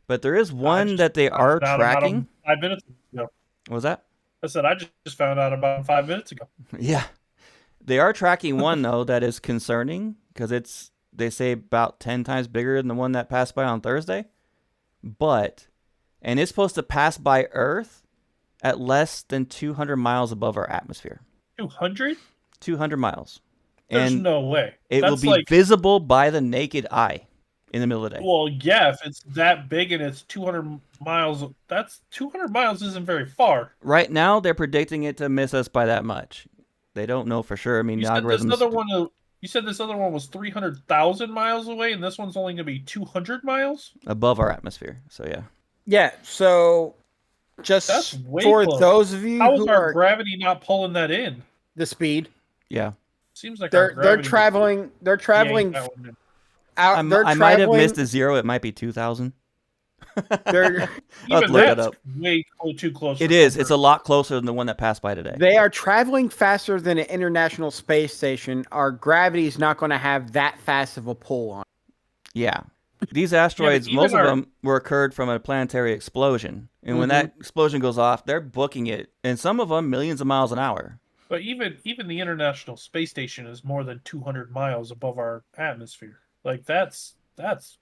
But there is one that they are tracking. 5 minutes ago. What was that? I said I just found out about 5 minutes ago. Yeah. They are tracking one, though, that is concerning, because they say about 10 times bigger than the one that passed by on Thursday. And it's supposed to pass by Earth at less than 200 miles above our atmosphere. 200? 200 miles. There's and no way. It will be visible by the naked eye. in the middle of the day. Well, yeah, if it's that big and it's 200 miles, that's 200 miles isn't very far. Right now, they're predicting it to miss us by that much. They don't know for sure. I mean, You the said this algorithms other one. You said this other one was 300,000 miles away, and this one's only going to be 200 miles. above our atmosphere. So yeah. Yeah. So just That's way for close. those of you How is who our are gravity not pulling that in? the speed, Yeah. Seems like our they're gravity traveling. They're traveling yanked that one in. out. They're I traveling. might have missed a zero. It might be 2,000. They're I'll have Even to look it that's up. way too close. It for is. comfort. It's a lot closer than the one that passed by today. they are traveling faster than an International Space Station. Our gravity is not going to have that fast of a pull on. Yeah. These asteroids, even most of our- them were occurred from a planetary explosion. And when that explosion goes off, they're booking it. And some of them millions of miles an hour. But even the International Space Station is more than 200 miles above our atmosphere. Like that's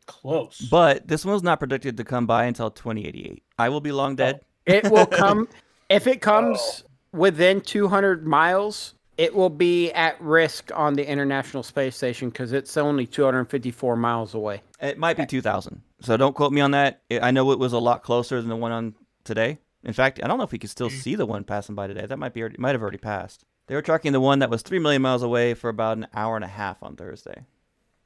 close. But this one's not predicted to come by until 2088. I will be long dead. It will come if it comes within 200 miles. It will be at risk on the International Space Station because it's only 254 miles away. It might be 2,000. So don't quote me on that. I know it was a lot closer than the one on today. In fact, I don't know if we can still see the one passing by today. That might have already passed. They were tracking the one that was 3 million miles away for about an hour and a half on Thursday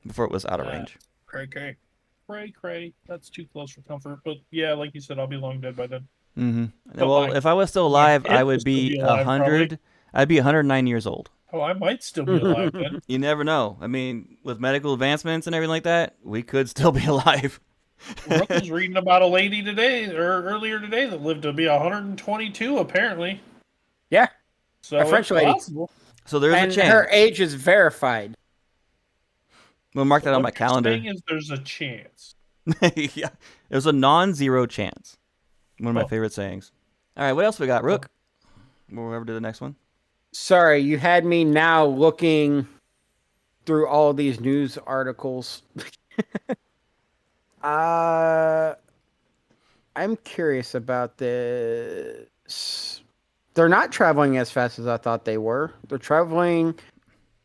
before it was out of range. Cray. That's too close for comfort. But yeah, like you said, I'll be long dead by then. Mm-hmm. But Well, if I was still alive, kid I will would still be be alive, 100. I'd be 109 years old. Oh, I might still be alive then. You never know. I mean, with medical advancements and everything like that, we could still be alive. Rook was reading about a lady today or earlier today that lived to be 122 apparently. Yeah, So a French it's lady. possible. So there's and a chance. her age is verified. We'll mark that on my What you're calendar. saying is there's a chance. Yeah, there's a non-zero chance. One of my Oh. favorite sayings. All right, what else we got, Rook? We'll ever do the next one. Sorry, you had me now looking through all these news articles. I'm curious about this. They're not traveling as fast as I thought they were. They're traveling.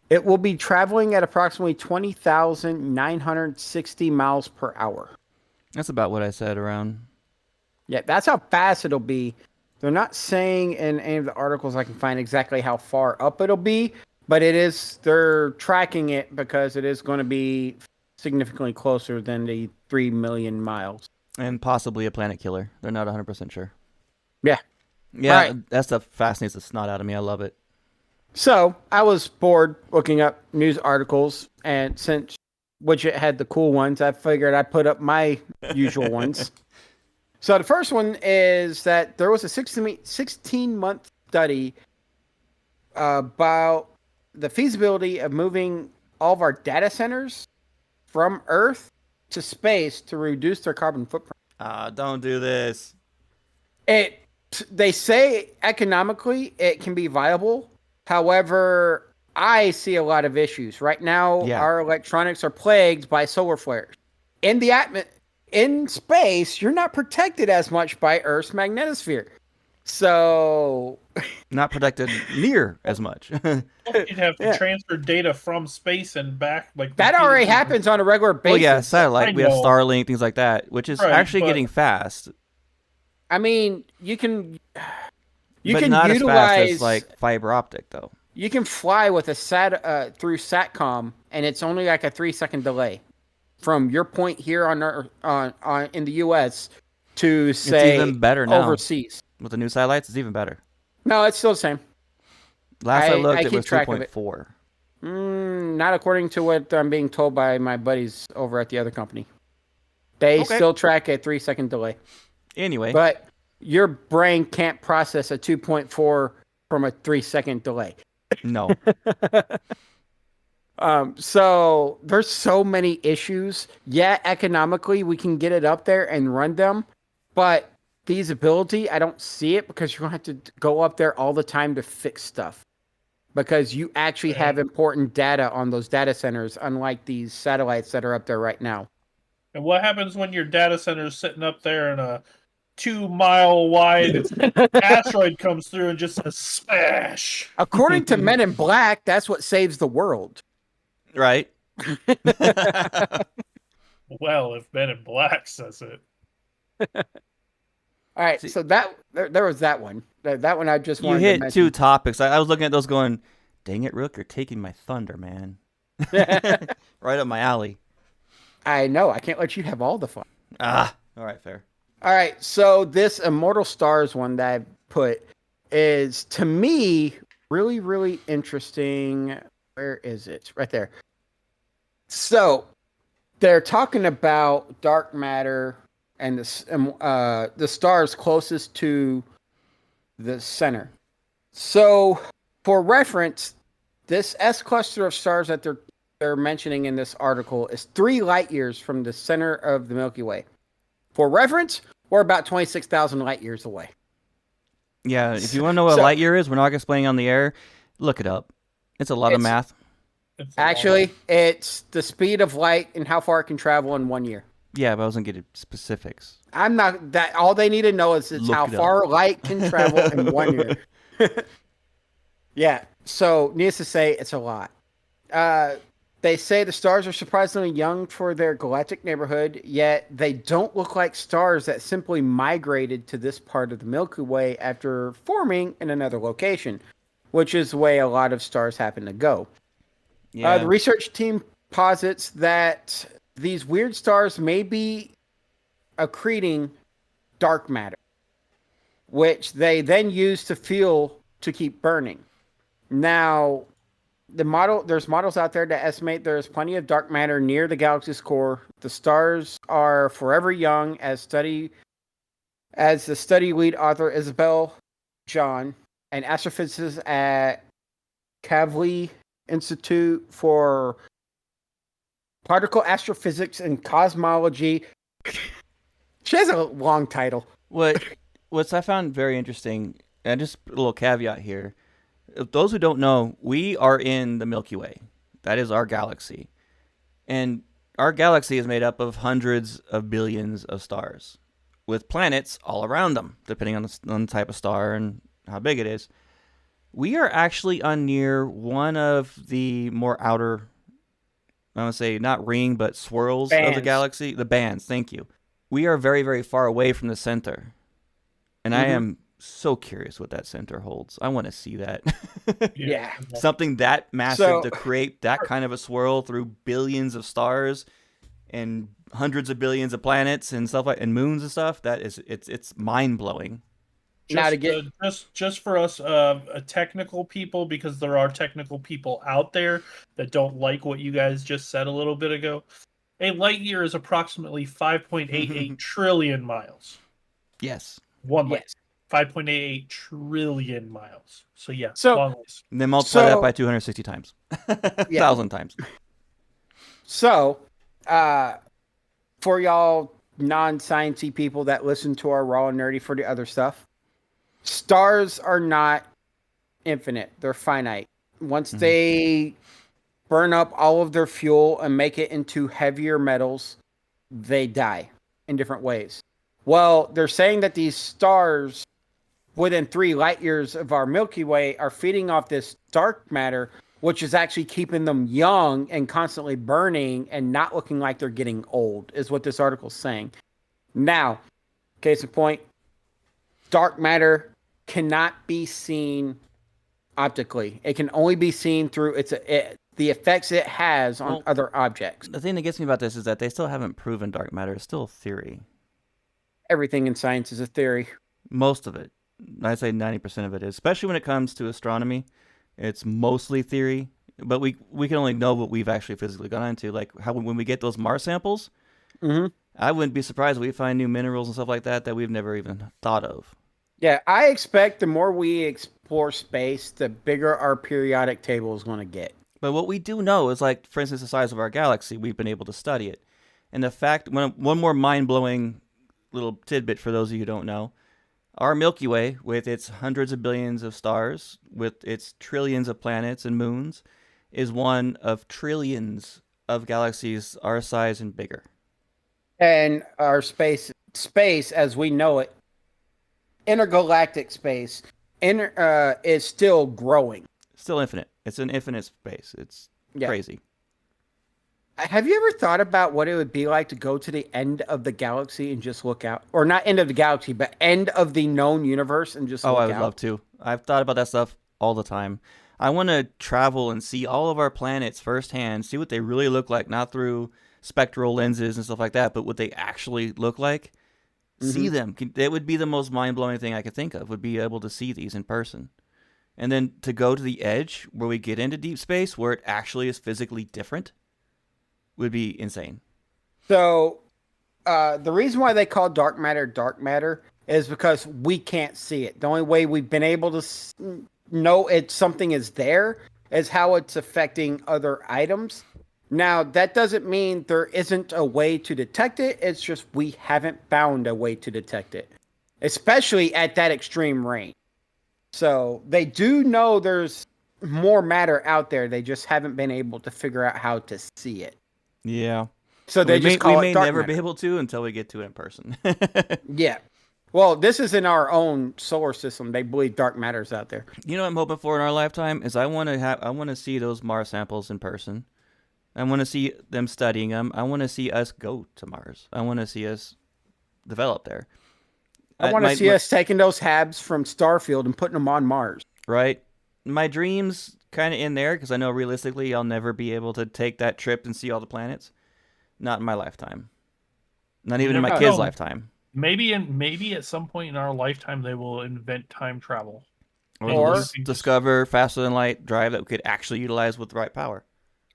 It will be traveling at approximately 20,960 miles per hour. That's about what I said around. Yeah, that's how fast it'll be. They're not saying in any of the articles I can find exactly how far up it'll be, but it is. They're tracking it because it is going to be significantly closer than the 3 million miles. And possibly a planet killer. They're not 100% sure. Yeah. Yeah, Right. that stuff fascinates the snot out of me. I love it. So I was bored looking up news articles, and since Wigit had the cool ones, I figured I'd put up my usual ones. So the first one is that there was a 16-month study about the feasibility of moving all of our data centers from Earth to space to reduce their carbon footprint. Don't do this. They say economically it can be viable. However, I see a lot of issues. Right now, Yeah. our electronics are plagued by solar flares. In space, you're not protected as much by Earth's magnetosphere. So, Not protected near as much. You'd have to Yeah. transfer data from space and back. Like that already happens on a regular basis. Well, yeah, satellite. We have know. Starlink, things like that, which is Right, actually but- getting fast. I mean, you can but not as fast utilize as like fiber optic, though. you can fly with a through Satcom, and it's only like a 3-second delay from your point here on in the U.S. to say even better now. overseas. With the new satellites, it's even better. No, it's still the same. Last I looked, I it keep was track of it. 2.4. Not according to what I'm being told by my buddies over at the other company. They Okay. still track a 3-second delay, Anyway, but your brain can't process a 2.4 from a 3-second delay. no. So there's so many issues. Yeah, economically we can get it up there and run them, but feasibility, I don't see it because you're gonna have to go up there all the time to fix stuff. Because you actually have important data on those data centers, unlike these satellites that are up there right now. And what happens when your data center is sitting up there and a 2-mile wide asteroid comes through and just says smash? According to Men in Black, that's what saves the world. Right? Well, if Men in Black says it. All right, See, so there was that one. That one I just you wanted to hit two mention. topics. I was looking at those going, dang it, Rook, you're taking my thunder, man. Right up my alley. I know. I can't let you have all the fun. Ah, all right, fair. All right, so this Immortal Stars one that I put is, to me, really, really interesting. Where is it? Right there. So they're talking about dark matter and the stars closest to the center. So, for reference, this S cluster of stars that they're mentioning in this article is 3 light years from the center of the Milky Way. For reference, we're about 26,000 light years away. Yeah, if you want to know what a So, light year is, we're not explaining on the air. Look it up. It's a lot of it's math. It's actually it's the speed of light and how far it can travel in 1 year. Yeah, but I wasn't getting specifics. I'm not that all they need to know is it's Look how it far up. light can travel in 1 year. Yeah. So, needless to say, it's a lot. Uh, they say the stars are surprisingly young for their galactic neighborhood, yet they don't look like stars that simply migrated to this part of the Milky Way after forming in another location, which is the way a lot of stars happen to go. The Yeah. research team posits that these weird stars may be accreting dark matter, which they then use to fuel to keep burning. Now, there's models out there that estimate there's plenty of dark matter near the galaxy's core. The stars are forever young, as the study lead author Isabel John, an astrophysicist at Kavli Institute for Particle Astrophysics and Cosmology. She has a long title. What's I found very interesting, and just a little caveat here. Those who don't know, we are in the Milky Way. That is our galaxy. And our galaxy is made up of hundreds of billions of stars with planets all around them, depending on the type of star and how big it is. We are actually on near one of the more outer, I want to say not ring, but swirls of the Bands. galaxy. The bands, thank you. We are very, very far away from the center. And I am so curious what that center holds. I want to see that. Yeah. Something that massive So- to create that kind of a swirl through billions of stars and hundreds of billions of planets and stuff and moons and stuff. That is, it's mind blowing. Now to get just for us technical people, because there are technical people out there that don't like what you guys just said a little bit ago. A light year is approximately 5.88 trillion miles. Yes. One light. yes. 5.88 trillion miles. So yeah, So- long ways. And then multiply that So- by 260 times. Yeah. 1,000 times. So, for y'all non-sciencey people that listen to our raw and nerdy for the other stuff, stars are not infinite; they're finite. Once they burn up all of their fuel and make it into heavier metals, they die in different ways. Well, they're saying that these stars within 3 light years of our Milky Way are feeding off this dark matter, which is actually keeping them young and constantly burning and not looking like they're getting old, is what this article's saying. Now, case in point, dark matter cannot be seen optically. It can only be seen through the effects it has on Well, other objects. The thing that gets me about this is that they still haven't proven dark matter. It's still a theory. Everything in science is a theory. Most of it. I'd say 90% of it is. Especially when it comes to astronomy. It's mostly theory. But we can only know what we've actually physically gone into. Like how when we get those Mars samples, I wouldn't be surprised if we find new minerals and stuff like that we've never even thought of. Yeah, I expect the more we explore space, the bigger our periodic table is going to get. But what we do know is, like, for instance, the size of our galaxy, we've been able to study it. And the fact, one more mind-blowing little tidbit for those of you who don't know, our Milky Way, with its hundreds of billions of stars, with its trillions of planets and moons, is one of trillions of galaxies our size and bigger. And our space as we know it, intergalactic space, is still growing. Still infinite. It's an infinite space. It's Yeah. crazy. Have you ever thought about what it would be like to go to the end of the galaxy and just look out? Or not end of the galaxy, but end of the known universe and just Oh, I look would love out? to. I've thought about that stuff all the time. I want to travel and see all of our planets firsthand, see what they really look like, not through spectral lenses and stuff like that, but what they actually look like. See Hmm. them. It would be the most mind blowing thing I could think of. Would be able to see these in person, and then to go to the edge where we get into deep space, where it actually is physically different, would be insane. So the reason why they call dark matter is because we can't see it. The only way we've been able to know it something is there is how it's affecting other items. Now, that doesn't mean there isn't a way to detect it. It's just we haven't found a way to detect it, especially at that extreme range. So they do know there's more matter out there. They just haven't been able to figure out how to see it. Yeah, So we they may just we call it may dark never be matter. able to until we get to it in person. Yeah. Well, this is in our own solar system. They believe dark matter's out there. You know what I'm hoping for in our lifetime is I want to see those Mars samples in person. I want to see them studying them. I want to see us go to Mars. I want to see us develop there. I want to see us taking those habs from Starfield and putting them on Mars. Right. My dreams kind of in there because I know realistically I'll never be able to take that trip and see all the planets. Not in my lifetime. Not You even in my never kids' know. lifetime. Maybe at some point in our lifetime they will invent time travel. Or And they'll Or- you just can discover faster than light drive that we could actually utilize with the right power.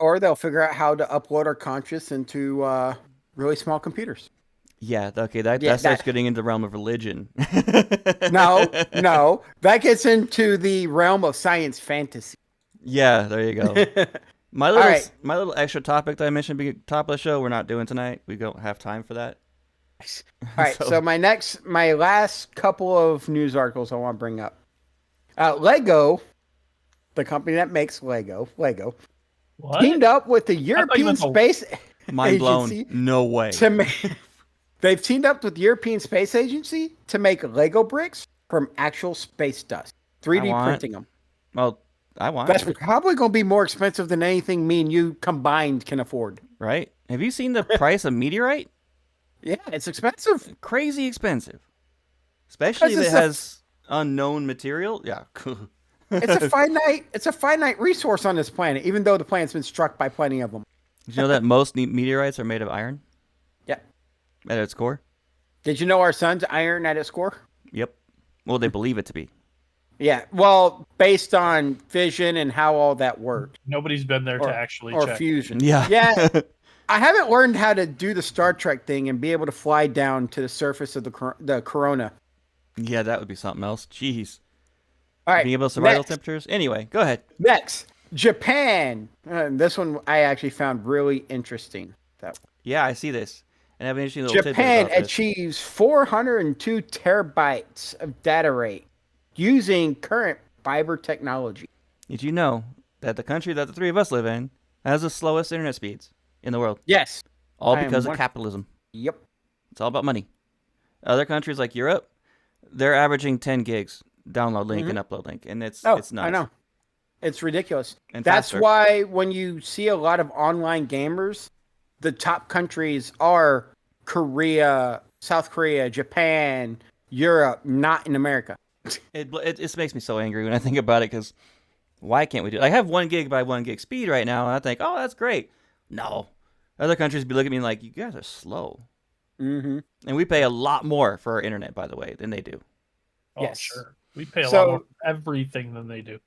Or they'll figure out how to upload our conscious into really small computers. Yeah, okay, that Yeah, starts that- getting into the realm of religion. No. That gets into the realm of science fantasy. Yeah, there you go. All My little right. my little extra topic that I mentioned at the top of the show, we're not doing tonight. We don't have time for that. All right. So my last couple of news articles I want to bring up. Lego, the company that makes Lego, what? teamed up with the thought you European meant the- Space Mind blown. Agency No way. to make. They've teamed up with the European Space Agency to make Lego bricks from actual space dust, 3D want- printing them. Well, I want That's it, probably going to be more expensive than anything me and you combined can afford. right? Have you seen the price of meteorite? Yeah, it's expensive. Crazy expensive. Especially if Because it it's a- has unknown material. Yeah. It's a finite resource on this planet, even though the planet's been struck by plenty of them. Did you know that most meteorites are made of iron Yeah. at its core? Did you know our sun's iron at its core? Yep. Well, they believe it to be. Yeah. Well, based on fission and how all that works, Nobody's been there to actually or check. fusion. Yeah. Yeah. I haven't learned how to do the Star Trek thing and be able to fly down to the surface of the corona. Yeah, that would be something else. Jeez. All right. Being able to survive those next. temperatures. Anyway, go ahead. Next, Japan. This one I actually found really interesting. Yeah, I see this. And I have an interesting little tidbit Japan about this. achieves 402 terabytes of data rate using current fiber technology. Did you know that the country that the three of us live in has the slowest internet speeds in the world? Yes. All I am because of one- capitalism. Yep. It's all about money. Other countries like Europe, they're averaging 10 gigs download link and upload link, and it's nuts. I know. It's ridiculous. And That's faster. why when you see a lot of online gamers, the top countries are Korea, South Korea, Japan, Europe, not in America. It just makes me so angry when I think about it because why can't we do it? I have 1 gig by 1 gig speed right now, and I think, oh, that's great. No. Other countries be looking at me like, you guys are slow. Mm-hmm. And we pay a lot more for our internet, by the way, than they do. Oh, Yes. sure. We pay a So- lot more for everything than they do.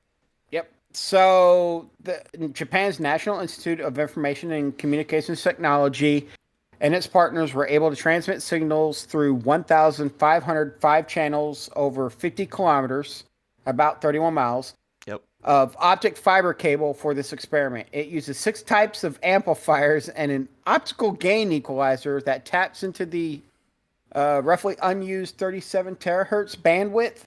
Yep. So Japan's National Institute of Information and Communications Technology and its partners were able to transmit signals through 1,505 channels over 50 kilometers, about 31 miles, Yep. of optic fiber cable for this experiment. It uses 6 types of amplifiers and an optical gain equalizer that taps into the roughly unused 37 terahertz bandwidth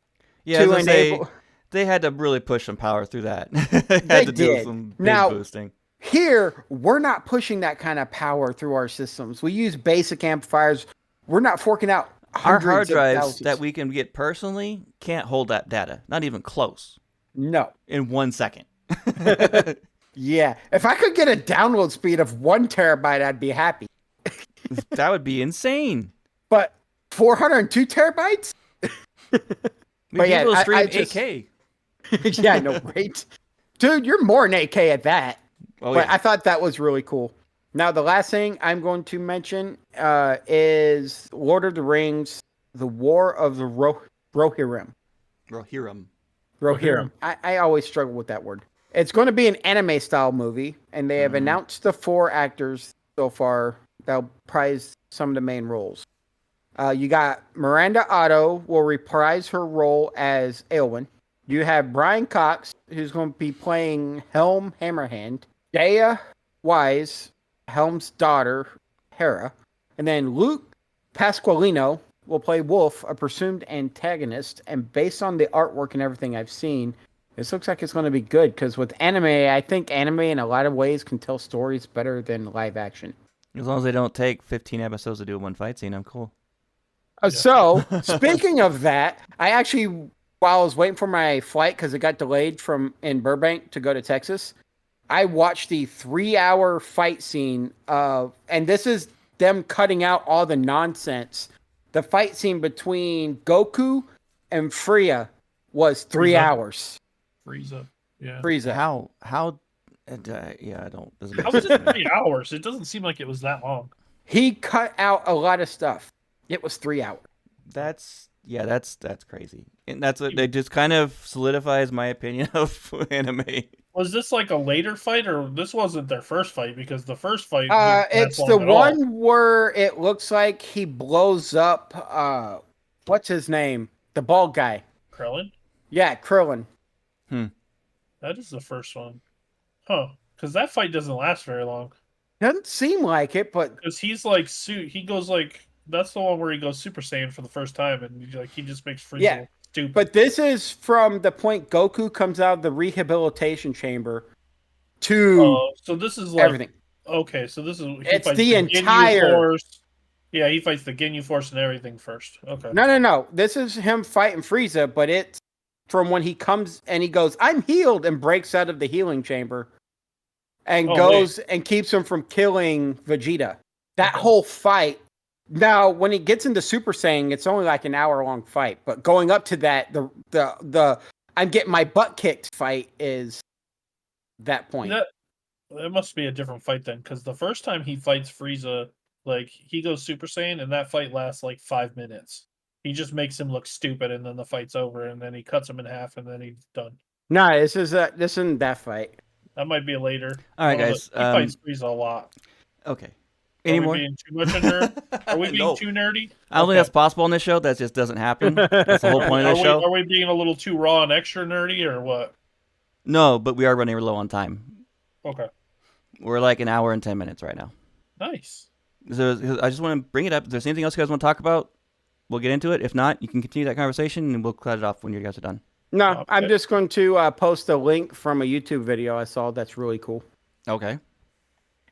Yeah, to as I say, enable. they had to really push some power through that. They had They to do did. some big Now, boosting. Here, we're not pushing that kind of power through our systems. We use basic amplifiers. We're not forking out Our hundreds hard of drives thousands. that we can get personally can't hold that data. Not even close. No. In 1 second. Yeah, if I could get a download speed of 1 terabyte, I'd be happy. That would be insane. But 402 terabytes? We'd But be able to yeah, stream I just 8K. yeah, no, right, dude, you're more than 8K at that. Oh But yeah. I thought that was really cool. Now, the last thing I'm going to mention is Lord of the Rings: The War of the Rohirrim. Rohirrim. Rohirrim. I always struggle with that word. It's going to be an anime style movie, and they have announced the 4 actors so far that'll prize some of the main roles. You got Miranda Otto will reprise her role as Eowyn. You have Brian Cox, who's going to be playing Helm Hammerhand. Dea Wise, Helm's daughter, Hera. And then Luke Pasqualino will play Wolf, a presumed antagonist. And based on the artwork and everything I've seen, this looks like it's going to be good. Because with anime, I think anime in a lot of ways can tell stories better than live action. As long as they don't take 15 episodes to do one fight scene, I'm cool. So, speaking of that, I actually, while I was waiting for my flight, because it got delayed in Burbank to go to Texas, I watched the 3-hour fight scene and this is them cutting out all the nonsense. The fight scene between Goku and Freya was 3 hours. Frieza. Yeah. Frieza. How? Yeah, I don't. Doesn't How make was sense it to me. 3 hours? It doesn't seem like it was that long. He cut out a lot of stuff. It was 3 hours. That's crazy, and that's what it just kind of solidifies my opinion of anime. Was this like a later fight, or this wasn't their first fight? Because the first fight, It's the one where it looks like he blows up. What's his name? The bald guy. Krillin. Yeah, Krillin. That is the first one, huh? Because that fight doesn't last very long. Doesn't seem like it, but Because he's like he goes like that's the one where he goes Super Saiyan for the first time, and he just makes Frieza Yeah. look stupid. But this is from the point Goku comes out of the rehabilitation chamber to so this is like everything. Okay, so this is It's fights the Ginyu entire- Force. Yeah, he fights the Ginyu Force and everything first. Okay. No. This is him fighting Frieza, but it's from when he comes and he goes, "I'm healed," and breaks out of the healing chamber and goes and keeps him from killing Vegeta. That whole fight. Now, when he gets into Super Saiyan, it's only like an hour-long fight. But going up to that, the I'm getting my butt kicked fight is that point. That must be a different fight then, because the first time he fights Frieza, like he goes Super Saiyan, and that fight lasts like 5 minutes. He just makes him look stupid, and then the fight's over, and then he cuts him in half, and then he's done. No, this isn't that fight. That might be later. All right, guys. He fights Frieza a lot. Okay. Are Any we more? being too much a nerd? Are we being No. too nerdy? I don't think that's possible on this show. That just doesn't happen. That's the whole point of the show. Are we being a little too raw and extra nerdy, or what? No, but we are running low on time. Okay. We're like an hour and 10 minutes right now. Nice. So I just want to bring it up. If there's anything else you guys want to talk about, we'll get into it. If not, you can continue that conversation, and we'll cut it off when you guys are done. No, Okay. I'm just going to post a link from a YouTube video I saw that's really cool. Okay.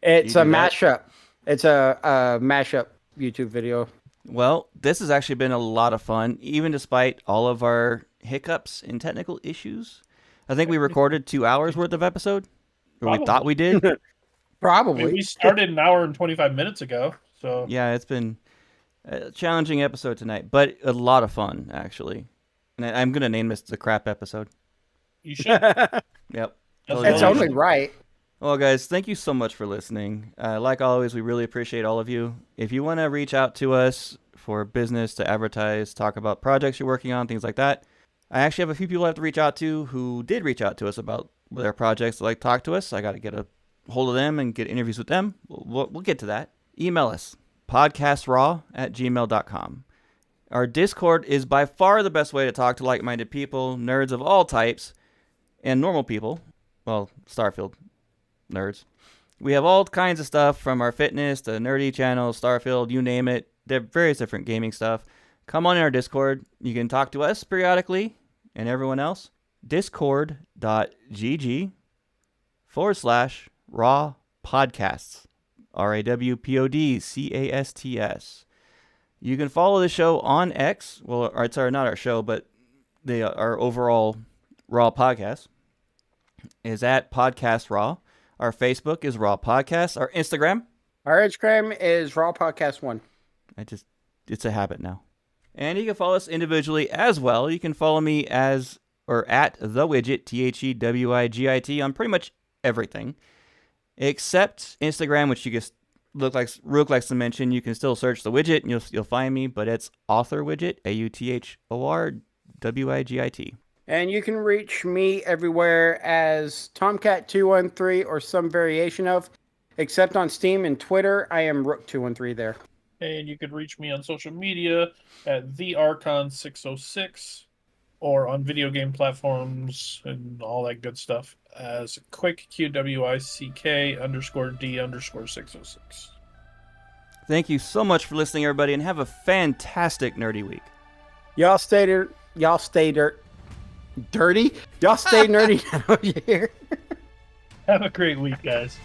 It's You a do that? mashup. It's a mashup YouTube video. Well, this has actually been a lot of fun, even despite all of our hiccups and technical issues. I think we recorded 2 hours worth of episode, or we Probably. thought we did. I mean, Probably. we started an hour and 25 minutes ago, so Yeah, it's been a challenging episode tonight, but a lot of fun, actually. And I'm going to name this the crap episode. you should. Yep. That's It's all only you right. Well, guys, thank you so much for listening. Like always, we really appreciate all of you. If you want to reach out to us for business to advertise, talk about projects you're working on, things like that, I actually have a few people I have to reach out to who did reach out to us about their projects, like talk to us. I got to get a hold of them and get interviews with them. We'll get to that. Email us, podcastraw@gmail.com. Our Discord is by far the best way to talk to like-minded people, nerds of all types, and normal people. Well, Starfield nerds. We have all kinds of stuff from our fitness to nerdy channels, Starfield, you name it. There are various different gaming stuff. Come on in our Discord. You can talk to us periodically and everyone else. Discord.gg/raw podcasts. RAWPODCASTS. You can follow the show on X. Well, or sorry, not our show, but our overall Raw podcast is at Podcast Raw. Our Facebook is Raw Podcast. Our Instagram, Our Instagram is Raw Podcast 1. It's a habit now. And you can follow us individually as well. You can follow me at the Wigit, TheWigit, on pretty much everything. Except Instagram, which you just look like Rook likes to mention. You can still search the Widget and you'll find me, but it's Author Widget, AuthorWigit. And you can reach me everywhere as Tomcat213 or some variation of, except on Steam and Twitter, I am Rook213 there. And you could reach me on social media at the archon606 or on video game platforms and all that good stuff as quick QWICK_D_606. Thank you so much for listening, everybody, and have a fantastic nerdy week. Y'all stay dirty. Y'all stay nerdy out here. Have a great week, guys.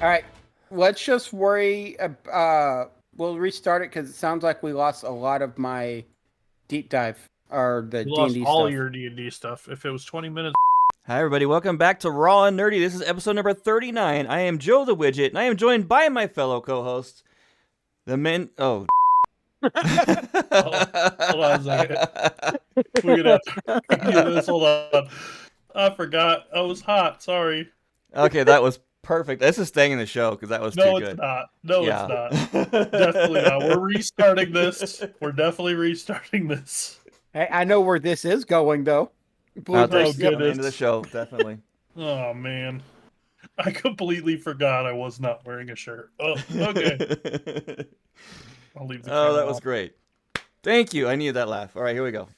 All right, let's just worry. We'll restart it because it sounds like we lost a lot of my deep dive or the You lost D&D all stuff. your D&D stuff. If it was 20 minutes. Hi, everybody. Welcome back to Raw and Nerdy. This is episode number 39. I am Joe the Widget, and I am joined by my fellow co-hosts, the men. Oh. Hold on a second. We're going to have to do this. Hold on. I forgot. I was hot. Sorry. Okay, that was perfect. This is staying in the show because that was too good. No, it's not. No, Yeah. it's not. Definitely not. We're restarting this. We're definitely restarting this. Hey, I know where this is going, though. I'll take Oh, it at the goodness. end of the show, definitely. Oh, man. I completely forgot I was not wearing a shirt. Oh, okay. I'll leave the Oh, camera that was off. great. Thank you. I needed that laugh. All right, here we go.